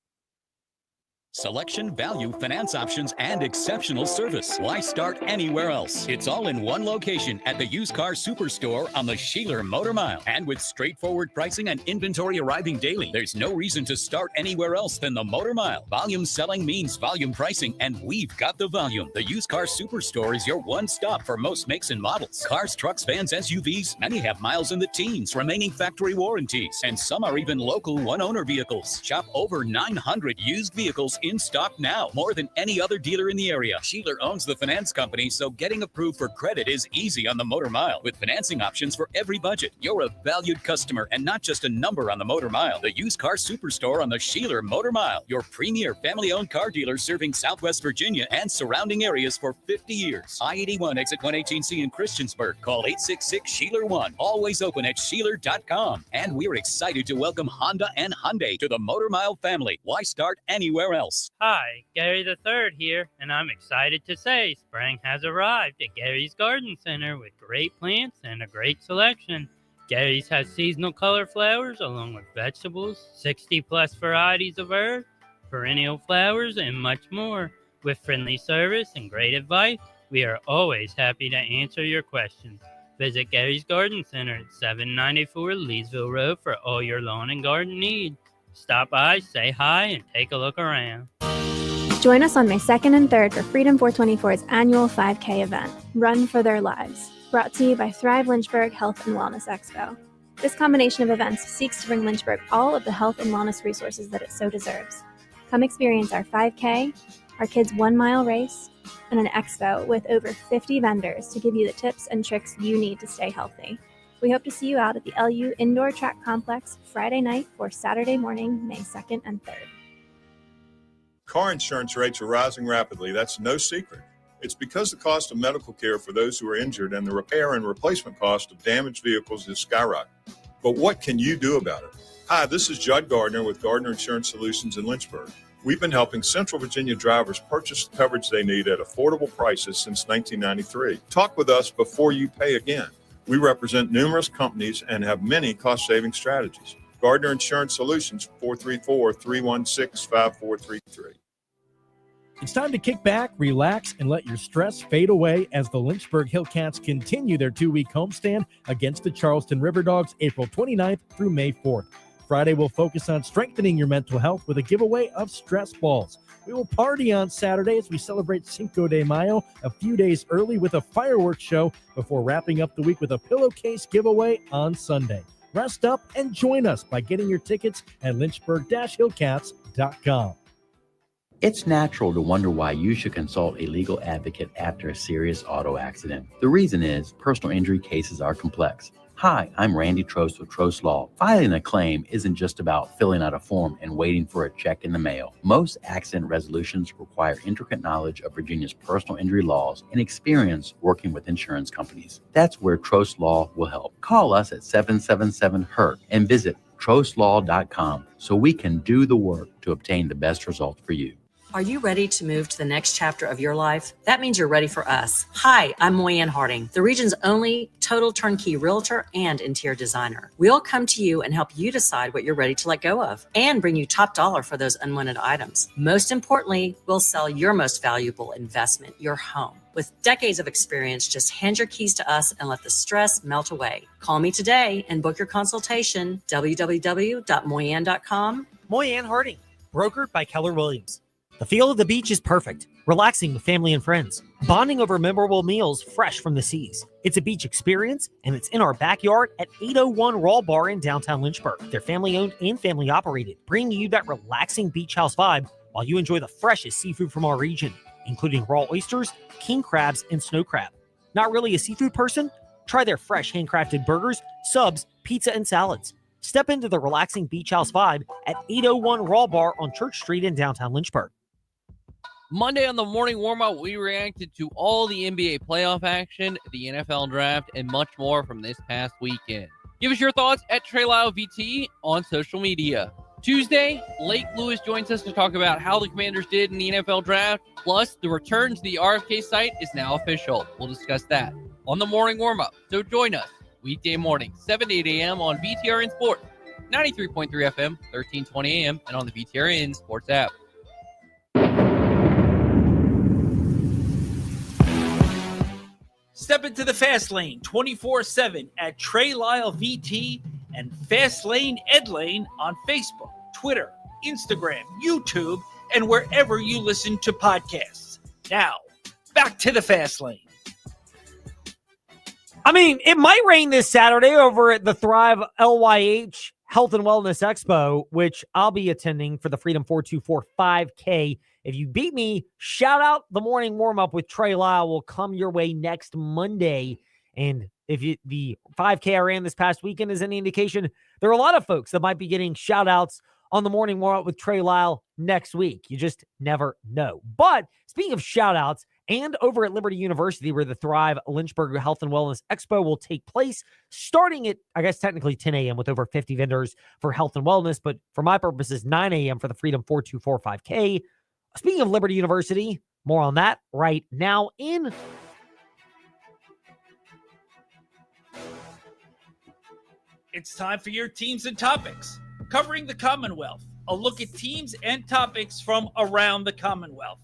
Speaker 3: Selection, value, finance options, and exceptional service. Why start anywhere else? It's all in one location at the Used Car Superstore on the Sheeler Motor Mile. And with straightforward pricing and inventory arriving daily, there's no reason to start anywhere else than the Motor Mile. Volume selling means volume pricing, and we've got the volume. The Used Car Superstore is your one stop for most makes and models. Cars, trucks, vans, SUVs, many have miles in the teens, remaining factory warranties, and some are even local one-owner vehicles. Shop over 900 used vehicles in stock now, more than any other dealer in the area. Sheeler owns the finance company, so getting approved for credit is easy on the Motor Mile. With financing options for every budget, you're a valued customer and not just a number on the Motor Mile. The Used Car Superstore on the Sheeler Motor Mile, your premier family-owned car dealer serving Southwest Virginia and surrounding areas for 50 years. I-81 exit 118C in Christiansburg. Call 866-SHEELER1. Always open at Sheeler.com. And we're excited to welcome Honda and Hyundai to the Motor Mile family. Why start anywhere else?
Speaker 8: Hi, Gary the Third here, and I'm excited to say spring has arrived at Gary's Garden Center with great plants and a great selection. Gary's has seasonal color flowers along with vegetables, 60-plus varieties of herbs, perennial flowers, and much more. With friendly service and great advice, we are always happy to answer your questions. Visit Gary's Garden Center at 794 Leesville Road for all your lawn and garden needs. Stop by, say hi, and take a look around.
Speaker 22: Join us on May 2nd and 3rd for Freedom 424's annual 5K event, Run for Their Lives, brought to you by Thrive Lynchburg Health and Wellness Expo. This combination of events seeks to bring Lynchburg all of the health and wellness resources that it so deserves. Come experience our 5K, our kids' 1-mile race, and an expo with over 50 vendors to give you the tips and tricks you need to stay healthy. We hope to see you out at the LU Indoor Track Complex Friday night or Saturday morning, May 2nd and 3rd.
Speaker 12: Car insurance rates are rising rapidly. That's no secret. It's because the cost of medical care for those who are injured and the repair and replacement cost of damaged vehicles is skyrocketing. But what can you do about it? Hi, this is Judd Gardner with Gardner Insurance Solutions in Lynchburg. We've been helping Central Virginia drivers purchase the coverage they need at affordable prices since 1993. Talk with us before you pay again. We represent numerous companies and have many cost-saving strategies. Gardner Insurance Solutions, 434-316-5433.
Speaker 23: It's time to kick back, relax, and let your stress fade away as the Lynchburg Hillcats continue their 2-week homestand against the Charleston River Dogs April 29th through May 4th. Friday, we'll focus on strengthening your mental health with a giveaway of stress balls. We will party on Saturday as we celebrate Cinco de Mayo a few days early with a fireworks show before wrapping up the week with a pillowcase giveaway on Sunday. Rest up and join us by getting your tickets at lynchburg-hillcats.com.
Speaker 4: It's natural to wonder why you should consult a legal advocate after a serious auto accident. The reason is personal injury cases are complex. Hi, I'm Randy Trost with Trost Law. Filing a claim isn't just about filling out a form and waiting for a check in the mail. Most accident resolutions require intricate knowledge of Virginia's personal injury laws and experience working with insurance companies. That's where Trost Law will help. Call us at 777-HURT and visit trostlaw.com so we can do the work to obtain the best result for you.
Speaker 10: Are you ready to move to the next chapter of your life? That means you're ready for us. Hi, I'm Moyanne Harding, the region's only total turnkey realtor and interior designer. We'll come to you and help you decide what you're ready to let go of and bring you top dollar for those unwanted items. Most importantly, we'll sell your most valuable investment, your home. With decades of experience, just hand your keys to us and let the stress melt away. Call me today and book your consultation, www.moyanne.com.
Speaker 11: Moyanne Harding, brokered by Keller Williams. The feel of the beach is perfect. Relaxing with family and friends. Bonding over memorable meals fresh from the seas. It's a beach experience, and it's in our backyard at 801 Raw Bar in downtown Lynchburg. They're family-owned and family-operated, bringing you that relaxing beach house vibe while you enjoy the freshest seafood from our region, including raw oysters, king crabs, and snow crab. Not really a seafood person? Try their fresh handcrafted burgers, subs, pizza, and salads. Step into the relaxing beach house vibe at 801 Raw Bar on Church Street in downtown Lynchburg.
Speaker 18: Monday on the morning warm-up, we reacted to all the NBA playoff action, the NFL draft, and much more from this past weekend. Give us your thoughts at Trey Lyle VT on social media. Tuesday, Lake Lewis joins us to talk about how the Commanders did in the NFL draft, plus the return to the RFK site is now official. We'll discuss that on the morning warm-up. So join us weekday morning, 7 to 8 a.m. on VTRN Sports, 93.3 FM, 1320 a.m., and on the VTRN Sports app.
Speaker 2: Step into the Fast Lane 24/7 at Trey Lyle VT and Fast Lane Ed Lane on Facebook, Twitter, Instagram, YouTube, and wherever you listen to podcasts. Now, back to the Fast Lane.
Speaker 1: I mean, it might rain this Saturday over at the Thrive LYH Health and Wellness Expo, which I'll be attending for the Freedom 424 5K. If you beat me, shout out the morning warm-up with Trey Lyle will come your way next Monday. And if the 5K I ran this past weekend is any indication, there are a lot of folks that might be getting shout-outs on the morning warm-up with Trey Lyle next week. You just never know. But speaking of shout-outs, and over at Liberty University, where the Thrive Lynchburg Health and Wellness Expo will take place, starting at, I guess, technically 10 a.m. with over 50 vendors for health and wellness. But for my purposes, 9 a.m. for the Freedom 424 5K. Speaking of Liberty University, more on that right now in
Speaker 2: It's time for your teams and topics. Covering the Commonwealth, a look at teams and topics from around the Commonwealth.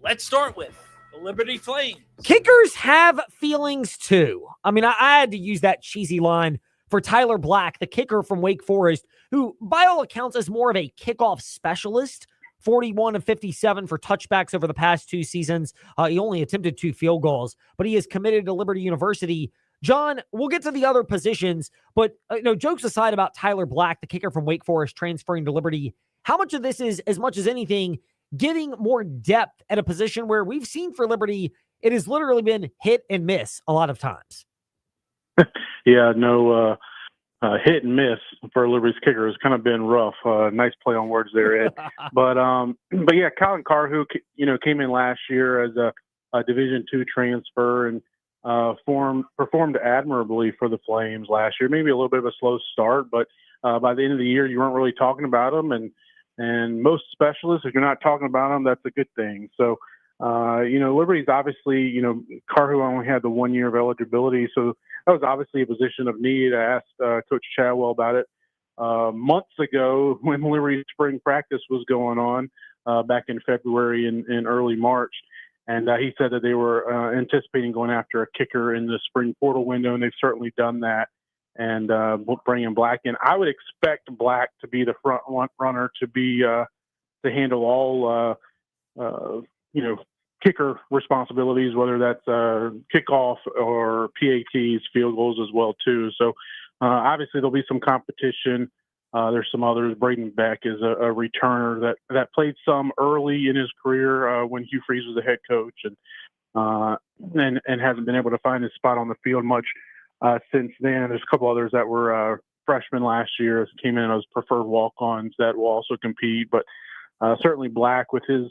Speaker 2: Let's start with the Liberty Flames.
Speaker 1: Kickers have feelings too. I mean, I had to use that cheesy line for Tyler Black, the kicker from Wake Forest, who by all accounts is more of a kickoff specialist. 41 of 57 for touchbacks over the past 2 seasons. He only attempted 2 field goals, but he is committed to Liberty University. John, we'll get to the other positions, but jokes aside about Tyler Black, the kicker from Wake Forest, transferring to Liberty, how much of this is, as much as anything, getting more depth at a position where we've seen for Liberty, it has literally been hit and miss a lot of times?
Speaker 5: Yeah, no, hit and miss for Liberty's kicker has kind of been rough. Nice play on words there, Ed. but yeah, Colin Carr, who came in last year as a Division II transfer and performed admirably for the Flames last year. Maybe a little bit of a slow start, but by the end of the year, you weren't really talking about him. And most specialists, if you're not talking about them, that's a good thing. So, Liberty's obviously, Carr, who only had the 1 year of eligibility, so that was obviously a position of need. I asked Coach Chadwell about it months ago when Liberty spring practice was going on back in February and early March. And he said that they were anticipating going after a kicker in the spring portal window, and they've certainly done that. and bringing Black in. I would expect Black to be the front runner to handle all kicker responsibilities, whether that's kickoff or PATs, field goals as well too. So obviously there'll be some competition. There's some others. Braden Beck is a returner that played some early in his career when Hugh Freeze was the head coach, and hasn't been able to find his spot on the field much since then. There's a couple others that were freshmen last year, came in as preferred walk-ons that will also compete. But certainly Black, with his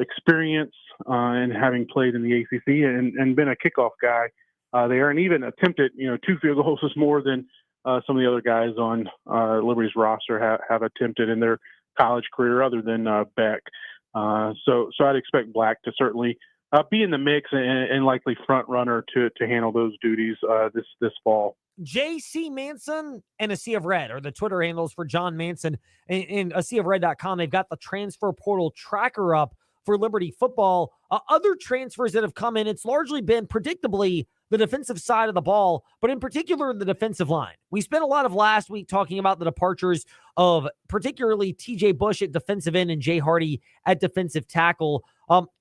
Speaker 5: experience and having played in the ACC and been a kickoff guy there, and even attempted 2 field goals is more than some of the other guys on Liberty's roster have attempted in their college career, other than Beck. So I'd expect Black to certainly be in the mix and likely front runner to handle those duties this fall.
Speaker 1: JC Manson and A Sea of Red are the Twitter handles for John Manson. In aseaofred.com, they've got the transfer portal tracker up for Liberty football. Other transfers that have come in, it's largely been predictably the defensive side of the ball, but in particular the defensive line. We spent a lot of last week talking about the departures of particularly TJ Bush at defensive end and Jay Hardy at defensive tackle.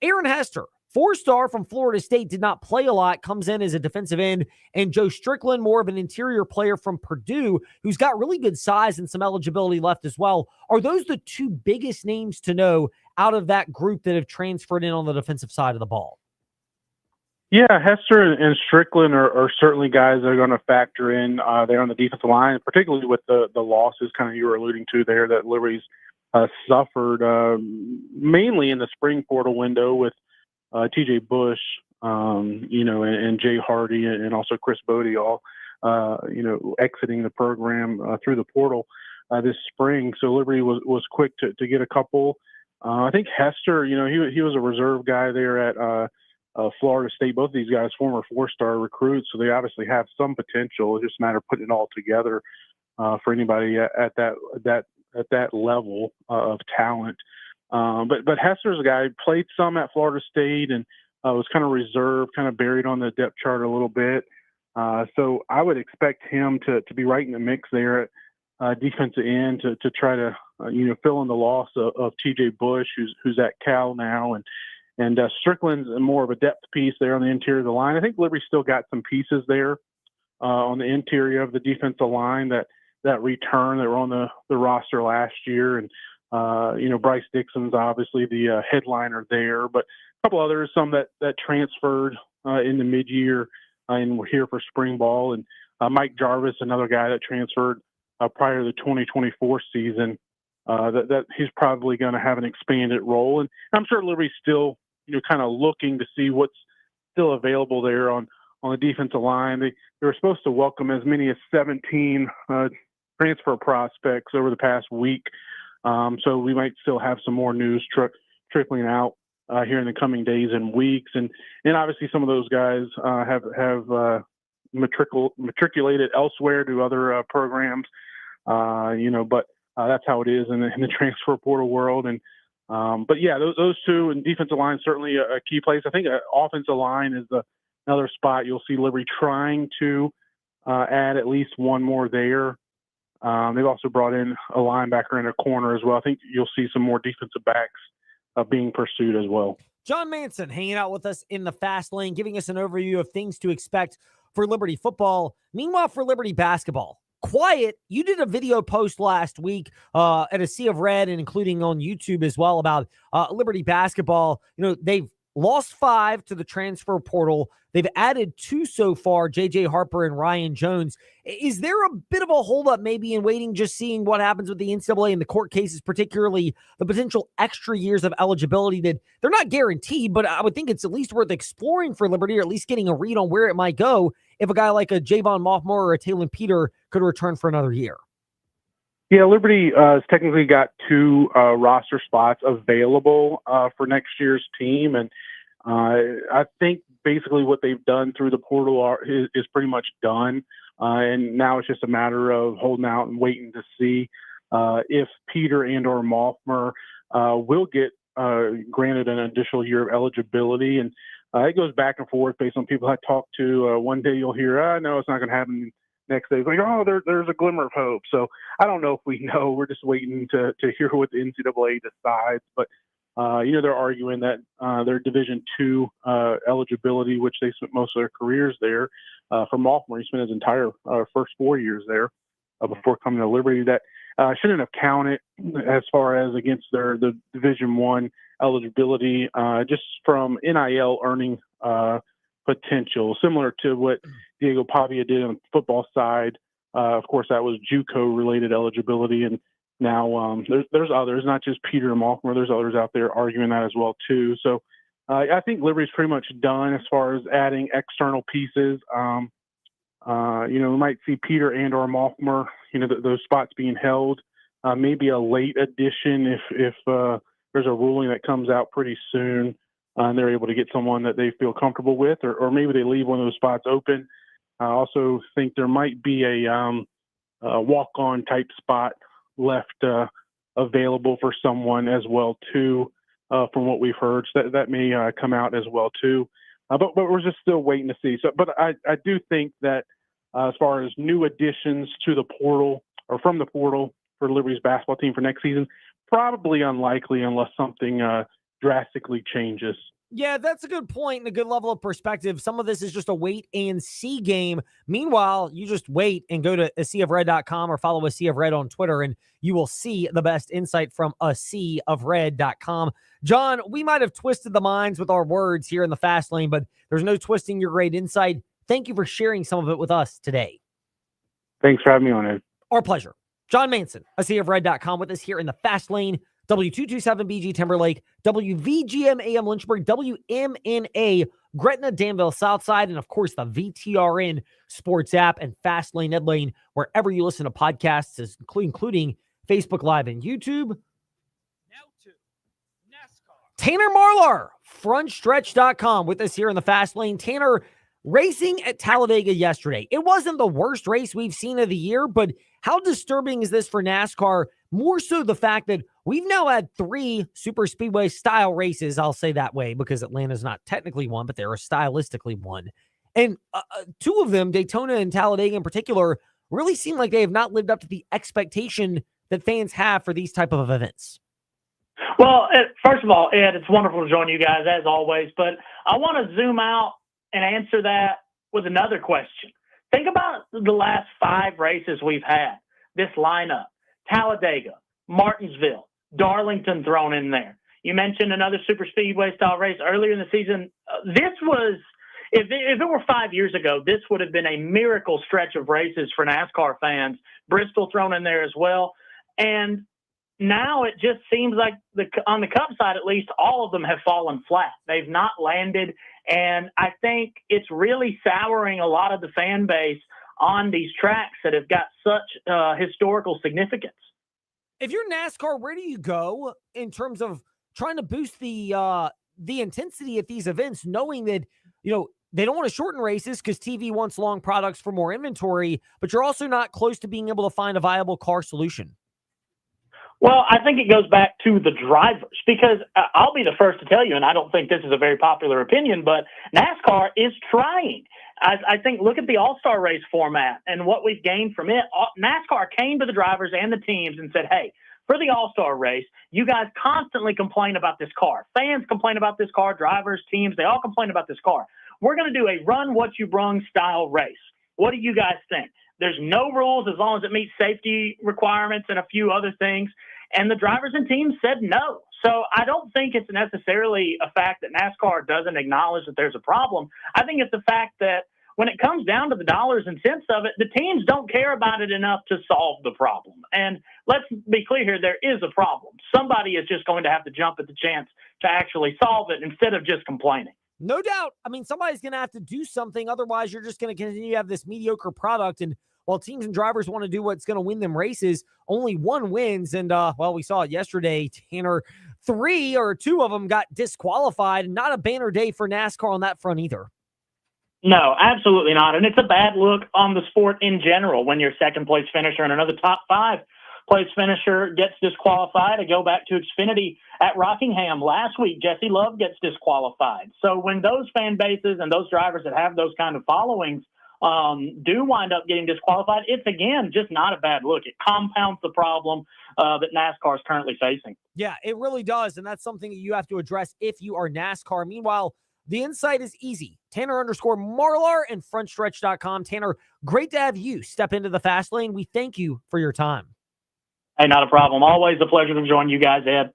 Speaker 1: Aaron Hester, 4-star from Florida State, did not play a lot, comes in as a defensive end, and Joe Strickland, more of an interior player from Purdue, who's got really good size and some eligibility left as well. Are those the 2 biggest names to know out of that group that have transferred in on the defensive side of the ball?
Speaker 5: Yeah, Hester and Strickland are certainly guys that are going to factor in there on the defensive line, particularly with the losses kind of you were alluding to there that Liberty's suffered mainly in the spring portal window with TJ Bush, and Jay Hardy and also Chris Bodie all, exiting the program through the portal this spring. So Liberty was quick to get a couple. I think Hester, he was a reserve guy there at Florida State. Both of these guys, former 4-star recruits, so they obviously have some potential. It's just a matter of putting it all together for anybody at that level of talent. But Hester's a guy who played some at Florida State and was kind of reserved, kind of buried on the depth chart a little bit. So I would expect him to be right in the mix there at defensive end to try to fill in the loss of TJ Bush, who's at Cal now, and Strickland's more of a depth piece there on the interior of the line. I think Liberty still got some pieces there on the interior of the defensive line that return that were on the roster last year. And Bryce Dixon's obviously the headliner there, but a couple others, some that transferred in the mid-year and were here for spring ball. And Mike Jarvis, another guy that transferred prior to the 2024 season, that he's probably going to have an expanded role. And I'm sure Liberty's still, kind of looking to see what's still available there on the defensive line. They were supposed to welcome as many as 17 transfer prospects over the past week. So we might still have some more news trickling out here in the coming days and weeks. And obviously some of those guys have matriculated elsewhere to other programs, but that's how it is in the transfer portal world. And but yeah, those 2 and defensive line certainly a key place. I think offensive line is another spot you'll see Liberty trying to add at least one more there. They've also brought in a linebacker and a corner as well. I think you'll see some more defensive backs being pursued as well.
Speaker 1: John Manson hanging out with us in the fast lane, giving us an overview of things to expect for Liberty football. Meanwhile, for Liberty basketball, quiet. You did a video post last week at A Sea of Red and including on YouTube as well about Liberty basketball. They've lost 5 to the transfer portal. They've added 2 so far, J.J. Harper and Ryan Jones. Is there a bit of a holdup maybe in waiting, just seeing what happens with the NCAA and the court cases, particularly the potential extra years of eligibility that they're not guaranteed, but I would think it's at least worth exploring for Liberty, or at least getting a read on where it might go if a guy like a Javon Moffmore or a Taylor Peter could return for another year?
Speaker 5: Yeah, Liberty has technically got 2 roster spots available for next year's team. And I think basically what they've done through the portal is pretty much done. And now it's just a matter of holding out and waiting to see if Peter and or Moffmer will get granted an additional year of eligibility. And it goes back and forth based on people I talk to. One day you'll hear, no, it's not going to happen next day, like, oh, there's a glimmer of hope. So I don't know if we know. We're just waiting to hear what the NCAA decides. But they're arguing that their Division II eligibility, which they spent most of their careers there, for Malcolm, he spent his entire first 4 years there before coming to Liberty, that shouldn't have counted as far as against the Division I eligibility, just from NIL earning potential, similar to what Diego Pavia did on the football side. Of course, that was JUCO-related eligibility, and now there's others, not just Peter and Malcolm. There's others out there arguing that as well too. So I think Liberty's pretty much done as far as adding external pieces. We might see Peter and or Malcolm, those spots being held. Maybe a late addition if there's a ruling that comes out pretty soon and they're able to get someone that they feel comfortable with, or maybe they leave one of those spots open. I also think there might be a walk-on type spot left available for someone as well too, from what we've heard. So that may come out as well too. But we're just still waiting to see. So, but I do think that as far as new additions to the portal or from the portal for Liberty's basketball team for next season, probably unlikely unless something drastically changes.
Speaker 1: Yeah, that's a good point and a good level of perspective. Some of this is just a wait and see game. Meanwhile, you just wait and go to aseaofred.com or follow A Sea of Red on Twitter, and you will see the best insight from aseaofred.com. John, we might have twisted the minds with our words here in the fast lane, but there's no twisting your great insight. Thank you for sharing some of it with us today.
Speaker 5: Thanks for having me on, Ed.
Speaker 1: Our pleasure. John Manson, aseaofred.com, with us here in the fast lane. W227BG Timberlake, WVGM AM Lynchburg, WMNA Gretna Danville Southside, and of course the VTRN Sports app and Fast Lane Ed Lane, wherever you listen to podcasts, including Facebook Live and YouTube. Now to NASCAR. Tanner Marlar, Frontstretch.com, with us here in the Fast Lane. Tanner, racing at Talladega yesterday. It wasn't the worst race we've seen of the year, but how disturbing is this for NASCAR? More so the fact that we've now had 3 super speedway style races. I'll say that way because Atlanta's not technically one, but they're stylistically one. And 2 of them, Daytona and Talladega in particular, really seem like they have not lived up to the expectation that fans have for these type of events.
Speaker 6: Well, first of all, Ed, it's wonderful to join you guys as always, but I want to zoom out and answer that with another question. Think about the last 5 races we've had, this lineup. Talladega, Martinsville, Darlington thrown in there. You mentioned another super speedway style race earlier in the season. This was, if it were 5 years ago, this would have been a miracle stretch of races for NASCAR fans. Bristol thrown in there as well. And now it just seems like on the Cup side, at least, all of them have fallen flat. They've not landed. And I think it's really souring a lot of the fan base on these tracks that have got such historical significance.
Speaker 1: If you're NASCAR, where do you go in terms of trying to boost the intensity at these events, knowing that, they don't want to shorten races because TV wants long products for more inventory, but you're also not close to being able to find a viable car solution?
Speaker 6: Well, I think it goes back to the drivers, because I'll be the first to tell you, and I don't think this is a very popular opinion, but NASCAR is trying. I think, look at the All-Star race format and what we've gained from it. NASCAR came to the drivers and the teams and said, hey, for the All-Star race, you guys constantly complain about this car. Fans complain about this car, drivers, teams, they all complain about this car. We're going to do a run what you brung style race. What do you guys think? There's no rules as long as it meets safety requirements and a few other things. And the drivers and teams said no. So I don't think it's necessarily a fact that NASCAR doesn't acknowledge that there's a problem. I think it's the fact that when it comes down to the dollars and cents of it, the teams don't care about it enough to solve the problem. And let's be clear here, there is a problem. Somebody is just going to have to jump at the chance to actually solve it instead of just complaining.
Speaker 1: No doubt. I mean, somebody's going to have to do something. Otherwise, you're just going to continue to have this mediocre product. And while teams and drivers want to do what's going to win them races, only one wins. And, we saw it yesterday, Tanner. 2 of them got disqualified. Not a banner day for NASCAR on that front either.
Speaker 6: No, absolutely not. And it's a bad look on the sport in general when your second-place finisher and another top 5-place finisher gets disqualified. I go back to Xfinity at Rockingham last week. Jesse Love gets disqualified. So when those fan bases and those drivers that have those kind of followings do wind up getting disqualified, it's, again, just not a bad look. It compounds the problem that NASCAR is currently facing.
Speaker 1: Yeah, it really does, and that's something that you have to address if you are NASCAR. Meanwhile, the insight is easy. Tanner_Marlar and Frontstretch.com. Tanner, great to have you step into the fast lane. We thank you for your time.
Speaker 6: Hey, not a problem. Always a pleasure to join you guys, Ed.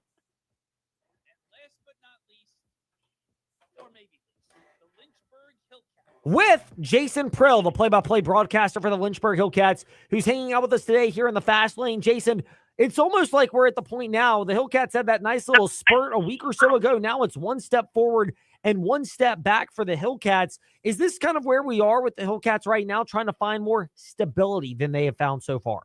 Speaker 1: With Jason Prill, the play-by-play broadcaster for the Lynchburg Hillcats, who's hanging out with us today here in the fast lane. Jason, it's almost like we're at the point now. The Hillcats had that nice little spurt a week or so ago. Now it's one step forward and one step back for the Hillcats. Is this kind of where we are with the Hillcats right now, trying to find more stability than they have found so far?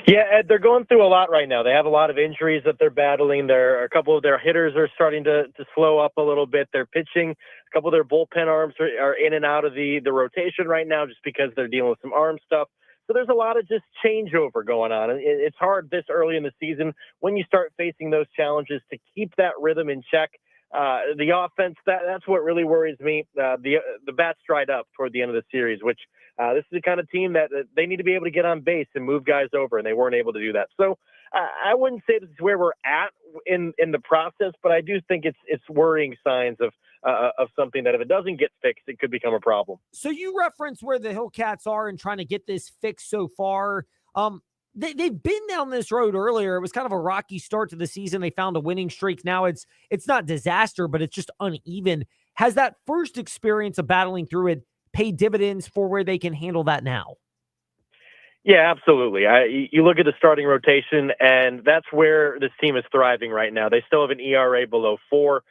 Speaker 7: Yeah, Ed, they're going through a lot right now. They have a lot of injuries that they're battling. A couple of their hitters are starting to slow up a little bit. They're pitching. A couple of their bullpen arms are in and out of the rotation right now just because they're dealing with some arm stuff. So there's a lot of just changeover going on. And it's hard this early in the season when you start facing those challenges to keep that rhythm in check. The offense, that's what really worries me. The bats dried up toward the end of the series, which this is the kind of team that they need to be able to get on base and move guys over, and they weren't able to do that. So I wouldn't say this is where we're at in the process, but I do think it's worrying signs of something that if it doesn't get fixed, it could become a problem.
Speaker 1: So you reference where the Hillcats are in trying to get this fixed so far. They've been down this road earlier. It was kind of a rocky start to the season. They found a winning streak. Now it's not disaster, but it's just uneven. Has that first experience of battling through it paid dividends for where they can handle that now?
Speaker 7: Yeah, absolutely. You look at the starting rotation, and that's where this team is thriving right now. They still have an ERA below 4,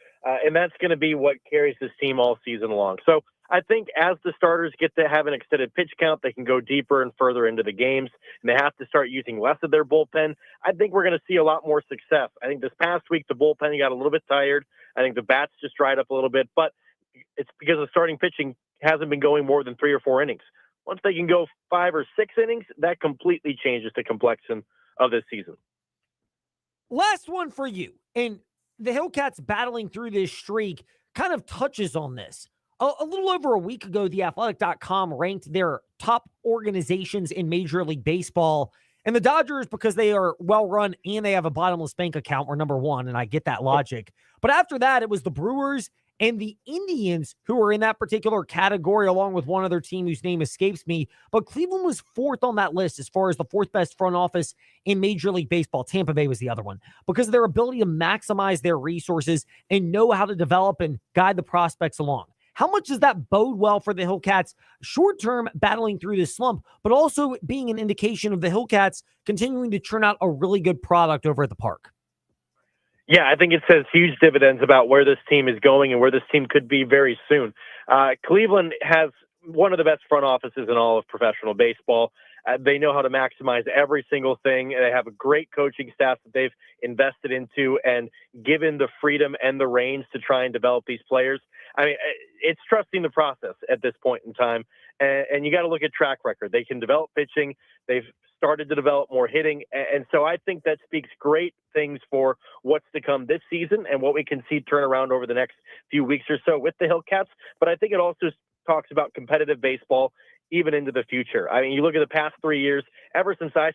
Speaker 7: and that's going to be what carries this team all season long. So I think as the starters get to have an extended pitch count, they can go deeper and further into the games, and they have to start using less of their bullpen. I think we're going to see a lot more success. I think this past week, the bullpen got a little bit tired. I think the bats just dried up a little bit, but it's because the starting pitching hasn't been going more than 3 or 4 innings. Once they can go 5 or 6 innings, that completely changes the complexion of this season.
Speaker 1: Last one for you. And the Hillcats battling through this streak kind of touches on this. A little over a week ago, theathletic.com ranked their top organizations in Major League Baseball. And the Dodgers, because they are well-run and they have a bottomless bank account, were number 1, and I get that logic. But after that, it was the Brewers and the Indians who were in that particular category, along with one other team whose name escapes me. But Cleveland was 4th on that list as far as the 4th best front office in Major League Baseball. Tampa Bay was the other one because of their ability to maximize their resources and know how to develop and guide the prospects along. How much does that bode well for the Hillcats short-term battling through this slump, but also being an indication of the Hillcats continuing to churn out a really good product over at the park?
Speaker 7: Yeah, I think it says huge dividends about where this team is going and where this team could be very soon. Cleveland has one of the best front offices in all of professional baseball. They know how to maximize every single thing. They have a great coaching staff that they've invested into and given the freedom and the reins to try and develop these players. I mean, it's trusting the process at this point in time. And you got to look at track record. They can develop pitching. They've started to develop more hitting. And so I think that speaks great things for what's to come this season and what we can see turn around over the next few weeks or so with the Hillcats. But I think it also talks about competitive baseball even into the future. I mean, you look at the past 3 years, ever since I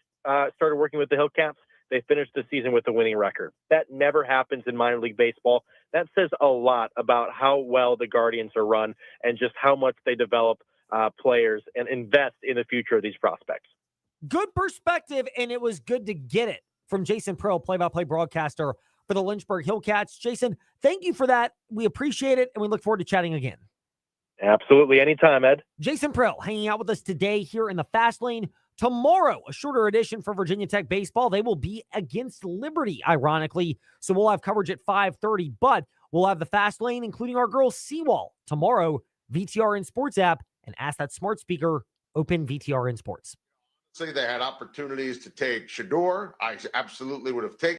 Speaker 7: started working with the Hillcats, they finished the season with a winning record. That never happens in minor league baseball. That says a lot about how well the Guardians are run and just how much they develop players and invest in the future of these prospects.
Speaker 1: Good perspective, and it was good to get it from Jason Prill, play-by-play broadcaster for the Lynchburg Hillcats. Jason, thank you for that. We appreciate it, and we look forward to chatting again.
Speaker 7: Absolutely. Anytime, Ed.
Speaker 1: Jason Prill hanging out with us today here in the Fast Lane. Tomorrow, a shorter edition for Virginia Tech baseball. They will be against Liberty, ironically. So we'll have coverage at 5:30, but we'll have the Fast Lane, including our girl Seawall. Tomorrow, VTRN Sports app, and ask that smart speaker, open VTRN Sports.
Speaker 9: Say they had opportunities to take Shedeur. I absolutely would have taken